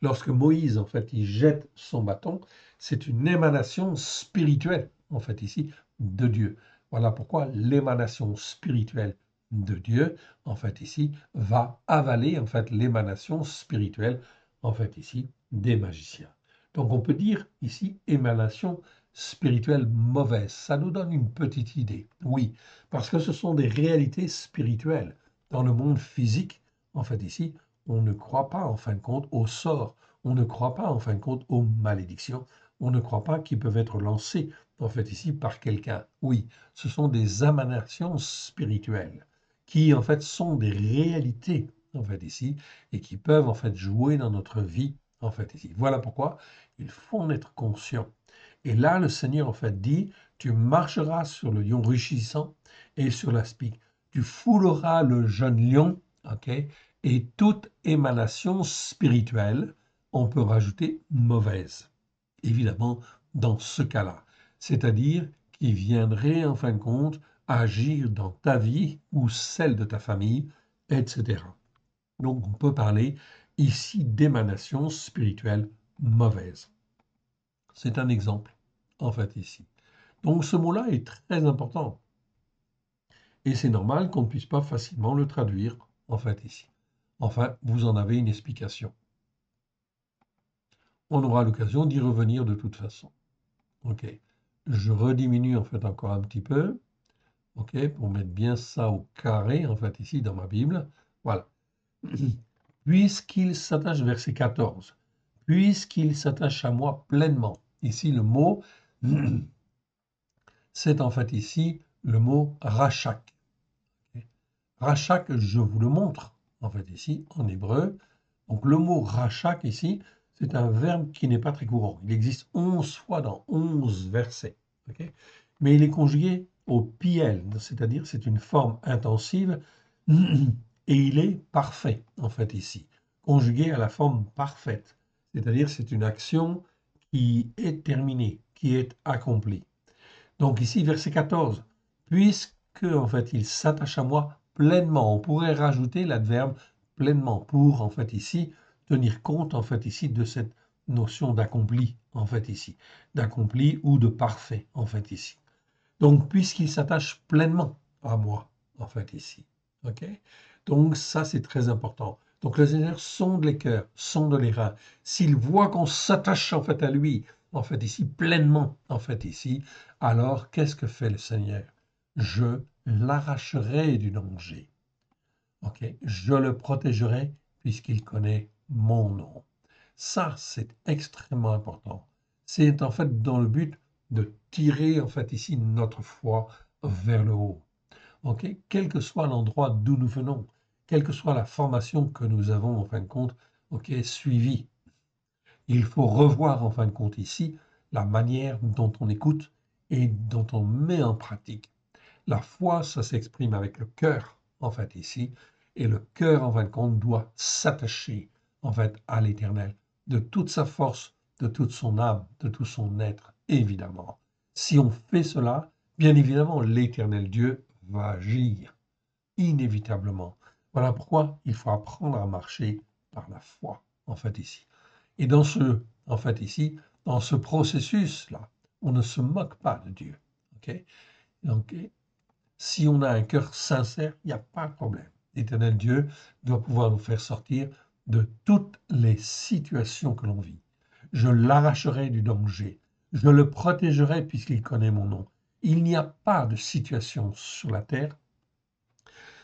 Lorsque Moïse, en fait, il jette son bâton, c'est une émanation spirituelle, en fait, ici, de Dieu. Voilà pourquoi l'émanation spirituelle de Dieu, en fait, ici, va avaler, en fait, l'émanation spirituelle, en fait, ici, des magiciens. Donc, on peut dire ici émanation spirituelle mauvaise. Ça nous donne une petite idée. Oui, parce que ce sont des réalités spirituelles. Dans le monde physique, en fait, ici, on ne croit pas, en fin de compte, au sort. On ne croit pas, en fin de compte, aux malédictions. On ne croit pas qu'ils peuvent être lancés, en fait, ici, par quelqu'un. Oui, ce sont des émanations spirituelles qui, en fait, sont des réalités, en fait, ici, et qui peuvent, en fait, jouer dans notre vie, en fait, ici. Voilà pourquoi il faut en être conscient. Et là, le Seigneur, en fait, dit, tu marcheras sur le lion rugissant et sur l'aspic. Tu fouleras le jeune lion, ok, et toute émanation spirituelle, on peut rajouter mauvaise, évidemment, dans ce cas-là. C'est-à-dire qui viendrait, en fin de compte, agir dans ta vie ou celle de ta famille, etc. Donc, on peut parler ici d'émanation spirituelle mauvaise. C'est un exemple, en fait, ici. Donc, ce mot-là est très important. Et c'est normal qu'on ne puisse pas facilement le traduire, en fait, ici. Enfin, vous en avez une explication. On aura l'occasion d'y revenir de toute façon. OK. Je rediminue en fait encore un petit peu. OK, pour mettre bien ça au carré, en fait, ici dans ma Bible. Voilà. Puisqu'il s'attache, verset 14, puisqu'il s'attache à moi pleinement. Ici, le mot, c'est en fait ici le mot rachak. Rachak, je vous le montre, en fait, ici, en hébreu. Donc, le mot rachak, ici, c'est un verbe qui n'est pas très courant. Il existe 11 fois dans 11 versets. Okay, mais il est conjugué au piel, c'est-à-dire c'est une forme intensive et il est parfait, en fait, ici. Conjugué à la forme parfaite, c'est-à-dire c'est une action qui est terminée, qui est accomplie. Donc ici, verset 14, puisque en fait il s'attache à moi pleinement, on pourrait rajouter l'adverbe pleinement pour en fait ici tenir compte en fait ici de cette notion d'accompli en fait ici, d'accompli ou de parfait en fait ici. Donc puisqu'il s'attache pleinement à moi en fait ici, ok. Donc ça c'est très important. Donc le Seigneur sonde les cœurs, sonde les reins. S'il voit qu'on s'attache en fait à lui, en fait ici, pleinement, en fait ici, alors qu'est-ce que fait le Seigneur? Je l'arracherai du danger. Ok, je le protégerai puisqu'il connaît mon nom. Ça, c'est extrêmement important. C'est en fait dans le but de tirer en fait ici notre foi vers le haut. Ok, quel que soit l'endroit d'où nous venons, quelle que soit la formation que nous avons en fin de compte, ok, suivie. Il faut revoir en fin de compte ici la manière dont on écoute et dont on met en pratique. La foi, ça s'exprime avec le cœur, en fait, ici, et le cœur, en fin de compte, doit s'attacher, en fait, à l'Éternel, de toute sa force, de toute son âme, de tout son être, évidemment. Si on fait cela, bien évidemment, l'Éternel Dieu va agir, inévitablement. Voilà pourquoi il faut apprendre à marcher par la foi, en fait, ici. Et dans ce, en fait, ici, dans ce processus-là, on ne se moque pas de Dieu. Ok. Donc, si on a un cœur sincère, il n'y a pas de problème. L'Éternel Dieu doit pouvoir nous faire sortir de toutes les situations que l'on vit. Je l'arracherai du danger. Je le protégerai puisqu'il connaît mon nom. Il n'y a pas de situation sur la terre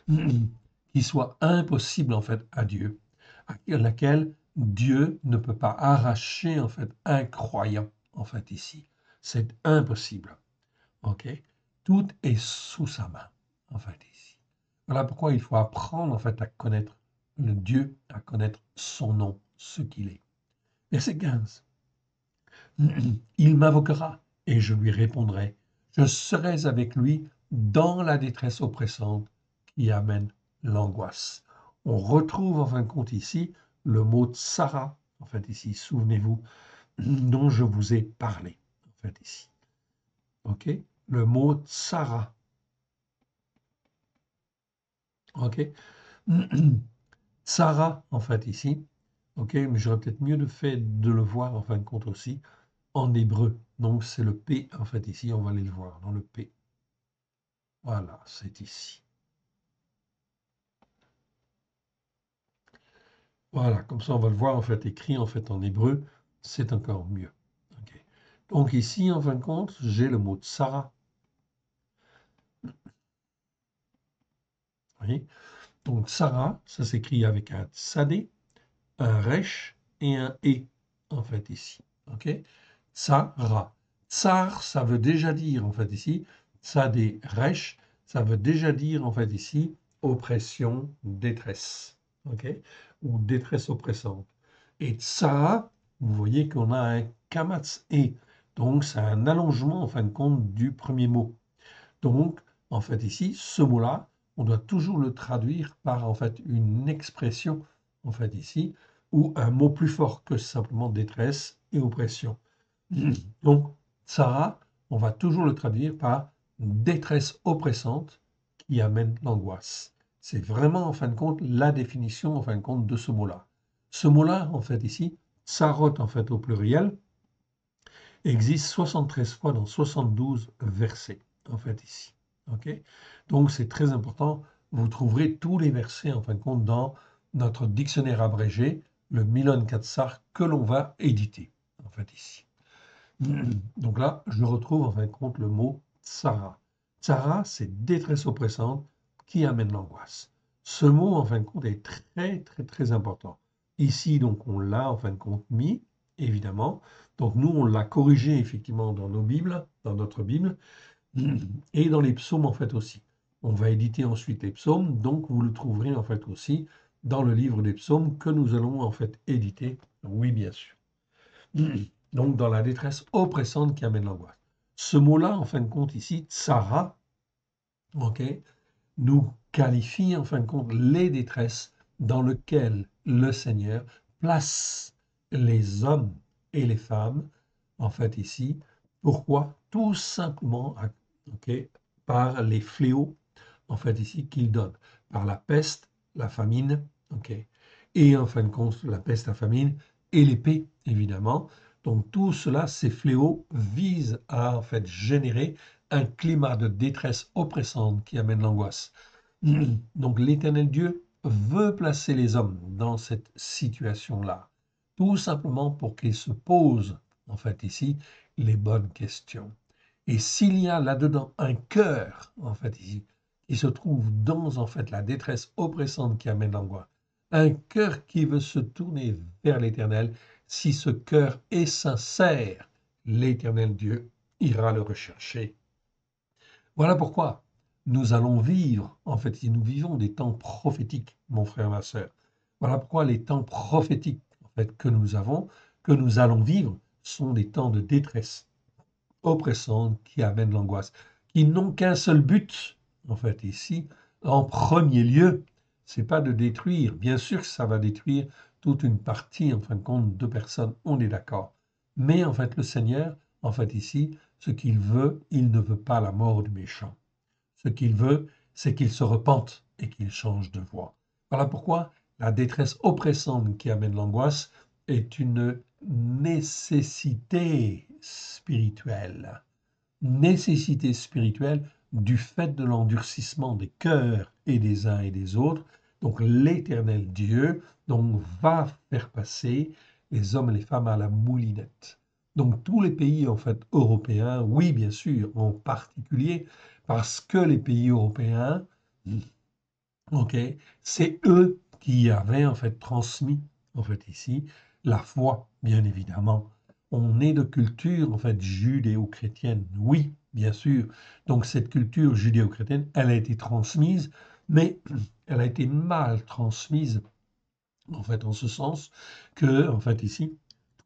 qui soit impossible en fait à Dieu, à laquelle Dieu ne peut pas arracher en fait un croyant en fait ici. C'est impossible. Ok, tout est sous sa main en fait ici. Voilà pourquoi il faut apprendre en fait à connaître le Dieu, à connaître son nom, ce qu'il est. Verset 15. Il m'invoquera et je lui répondrai. Je serai avec lui dans la détresse oppressante qui amène l'angoisse. On retrouve en fin de compte ici le mot tsara, en fait ici, souvenez-vous, dont je vous ai parlé, en fait ici. OK? Le mot tsara. Ok. Sarah, en fait, ici. Ok, mais j'aurais peut-être mieux le fait de le voir, en fin de compte, aussi, en hébreu. Donc, c'est le P, en fait, ici. On va aller le voir dans le P. Voilà, c'est ici. Voilà, comme ça, on va le voir, en fait, écrit, en fait, en hébreu. C'est encore mieux. Ok. Donc, ici, en fin de compte, j'ai le mot Sarah. Oui. Donc, Sarah, ça s'écrit avec un tsadé, un resh et un e, en fait, ici. OK? Tsara. Tsar, ça veut déjà dire, en fait, ici, tsadé, resh, ça veut déjà dire, en fait, ici, oppression, détresse. OK? Ou détresse oppressante. Et tsara, vous voyez qu'on a un kamatz e. Donc, c'est un allongement, en fin de compte, du premier mot. Donc, en fait, ici, ce mot-là, on doit toujours le traduire par, en fait, une expression, en fait, ici, ou un mot plus fort que simplement détresse et oppression. Donc, Sarah, on va toujours le traduire par détresse oppressante qui amène l'angoisse. C'est vraiment, en fin de compte, la définition, en fin de compte, de ce mot-là. Ce mot-là, en fait, ici, Sarot, en fait, au pluriel, existe 73 fois dans 72 versets, en fait, ici. Ok. Donc, c'est très important. Vous trouverez tous les versets, en fin de compte, dans notre dictionnaire abrégé, le Milon Katsar, que l'on va éditer, en fait, ici. Donc là, je retrouve, en fin de compte, le mot tsara. Tsara, c'est détresse oppressante qui amène l'angoisse. Ce mot, en fin de compte, est très, très, très important. Ici, donc, on l'a, en fin de compte, mis, évidemment. Donc, nous, on l'a corrigé, effectivement, dans nos Bibles, dans notre Bible, et dans les psaumes, en fait, aussi. On va éditer ensuite les psaumes, donc vous le trouverez, en fait, aussi dans le livre des psaumes que nous allons, en fait, éditer. Oui, bien sûr. Donc, dans la détresse oppressante qui amène l'angoisse. Ce mot-là, en fin de compte, ici, tsara, ok, nous qualifie, en fin de compte, les détresses dans lesquelles le Seigneur place les hommes et les femmes, en fait, ici. Pourquoi? Tout simplement, ok, par les fléaux, en fait, ici, qu'il donne. Par la peste, la famine, ok, et en fin de compte, la peste, la famine et l'épée, évidemment. Donc, tout cela, ces fléaux visent à, en fait, générer un climat de détresse oppressante qui amène l'angoisse. Donc l'Éternel Dieu veut placer les hommes dans cette situation-là, tout simplement pour qu'ils se posent, en fait ici, les bonnes questions. Et s'il y a là-dedans un cœur, en fait ici, qui se trouve dans, en fait, la détresse oppressante qui amène l'angoisse, un cœur qui veut se tourner vers l'Éternel, si ce cœur est sincère, l'Éternel Dieu ira le rechercher. Voilà pourquoi nous allons vivre, en fait, si nous vivons des temps prophétiques, mon frère, ma sœur. Voilà pourquoi les temps prophétiques, en fait, que nous avons, que nous allons vivre, sont des temps de détresse oppressante qui amènent l'angoisse, qui n'ont qu'un seul but, en fait, ici, en premier lieu, c'est pas de détruire. Bien sûr que ça va détruire toute une partie, en fin de compte, de personnes, on est d'accord. Mais en fait, le Seigneur, en fait, ici, ce qu'il veut, il ne veut pas la mort du méchant. Ce qu'il veut, c'est qu'il se repente et qu'il change de voie. Voilà pourquoi la détresse oppressante qui amène l'angoisse est une nécessité spirituelle. Nécessité spirituelle du fait de l'endurcissement des cœurs et des uns et des autres. Donc l'Éternel Dieu donc, va faire passer les hommes et les femmes à la moulinette. Donc tous les pays en fait européens, oui bien sûr, en particulier parce que les pays européens, ok, c'est eux qui avaient en fait transmis en fait ici la foi, bien évidemment. On est de culture en fait judéo-chrétienne, oui, bien sûr. Donc cette culture judéo-chrétienne, elle a été transmise, mais elle a été mal transmise en fait en ce sens que en fait ici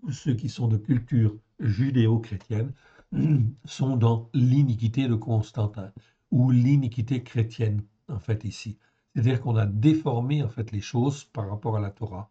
tous ceux qui sont de culture judéo-chrétienne sont dans l'iniquité de Constantin ou l'iniquité chrétienne en fait ici. C'est-à-dire qu'on a déformé en fait les choses par rapport à la Torah.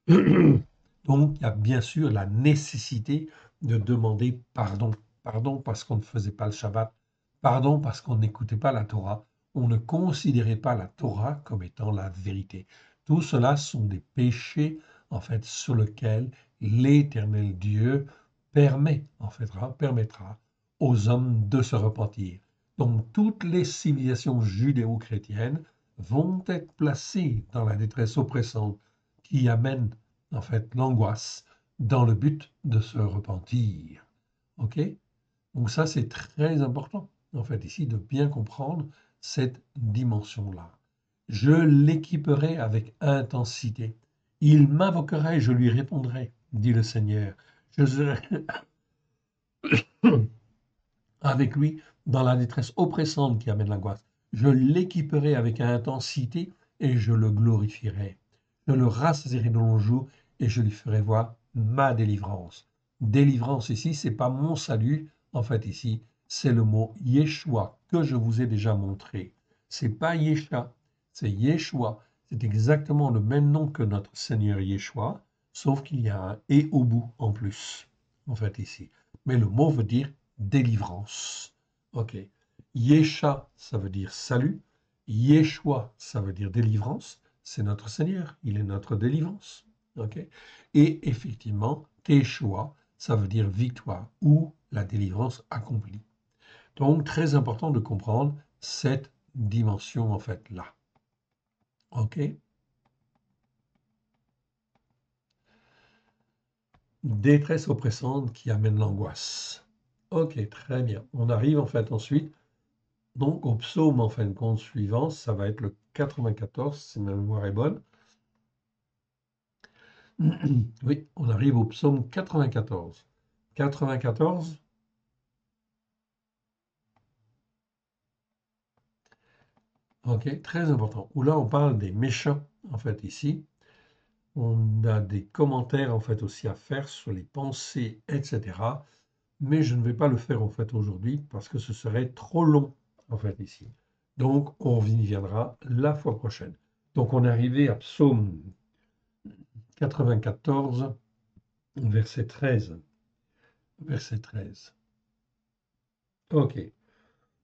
Donc il y a bien sûr la nécessité de demander pardon. Pardon parce qu'on ne faisait pas le Shabbat. Pardon parce qu'on n'écoutait pas la Torah. on ne considérait pas la Torah comme étant la vérité. Tout cela sont des péchés, en fait, sur lesquels l'Éternel Dieu permettra aux hommes de se repentir. Donc, toutes les civilisations judéo-chrétiennes vont être placées dans la détresse oppressante qui amène, en fait, l'angoisse dans le but de se repentir. OK? Donc ça, c'est très important, en fait, ici, de bien comprendre cette dimension-là. Je l'équiperai avec intensité. Il m'invoquerait, je lui répondrai, dit le Seigneur. Je serai avec lui dans la détresse oppressante qui amène l'angoisse. Je l'équiperai avec intensité et je le glorifierai. Je le rassasierai dans le jour et je lui ferai voir ma délivrance. Délivrance ici, c'est pas mon salut, en fait ici, c'est le mot Yeshua que je vous ai déjà montré. C'est pas Yesha, c'est Yeshua. C'est exactement le même nom que notre Seigneur Yeshua, sauf qu'il y a un et au bout en plus, en fait ici. Mais le mot veut dire délivrance. Ok. Yesha, ça veut dire salut. Yeshua, ça veut dire délivrance. C'est notre Seigneur, il est notre délivrance. Ok. Et effectivement, Teshua, ça veut dire victoire ou la délivrance accomplie. Donc, très important de comprendre cette dimension en fait là. Ok. Détresse oppressante qui amène l'angoisse. Ok, très bien. On arrive en fait ensuite donc au psaume en fin de compte suivant, ça va être le 94, si ma mémoire est bonne. Oui, on arrive au psaume 94. 94, ok, très important. Où là on parle des méchants, en fait, ici. On a des commentaires, en fait, aussi à faire sur les pensées, etc. Mais je ne vais pas le faire, en fait, aujourd'hui, parce que ce serait trop long, en fait, ici. Donc, on y viendra la fois prochaine. Donc, on est arrivé à psaume 94, verset 13. Verset 13. OK.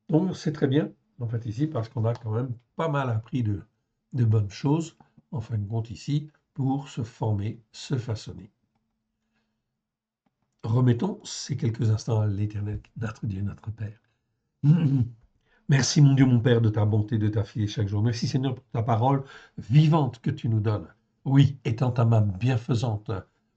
Donc, c'est très bien, en fait, ici, parce qu'on a quand même pas mal appris de bonnes choses, en fin de compte, ici, pour se former, se façonner. Remettons ces quelques instants à l'Éternel, notre Dieu, notre Père. Merci, mon Dieu, mon Père, de ta bonté, de ta fidélité chaque jour. Merci, Seigneur, pour ta parole vivante que tu nous donnes. Oui, étant ta main bienfaisante.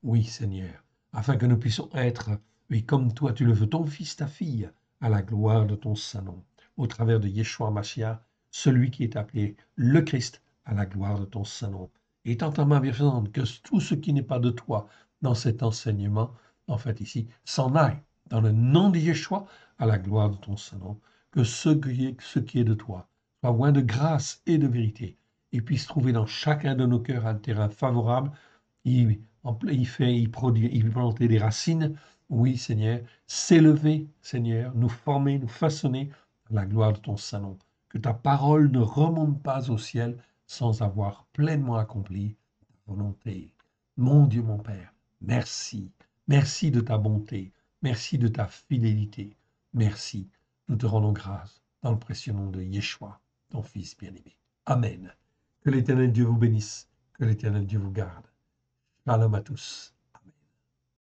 Oui, Seigneur, afin que nous puissions être, oui, comme toi, tu le veux, ton fils, ta fille, à la gloire de ton Saint-Nom, au travers de Yeshua Mashiach, celui qui est appelé le Christ, à la gloire de ton Saint-Nom. Étant ta main bienfaisante, que tout ce qui n'est pas de toi dans cet enseignement, en fait, ici, s'en aille, dans le nom de Yeshua, à la gloire de ton Saint-Nom, que ce qui est de toi soit loin de grâce et de vérité, et puisse trouver dans chacun de nos cœurs un terrain favorable. Il produit, il planter des racines. Oui, Seigneur, s'élever, Seigneur, nous former, nous façonner à la gloire de ton Saint-Nom. Que ta parole ne remonte pas au ciel sans avoir pleinement accompli ta volonté. Mon Dieu, mon Père, merci. Merci de ta bonté. Merci de ta fidélité. Merci. Nous te rendons grâce dans le précieux nom de Yeshua, ton Fils bien-aimé. Amen. Que l'Éternel Dieu vous bénisse. Que l'Éternel Dieu vous garde. Shalom à tous.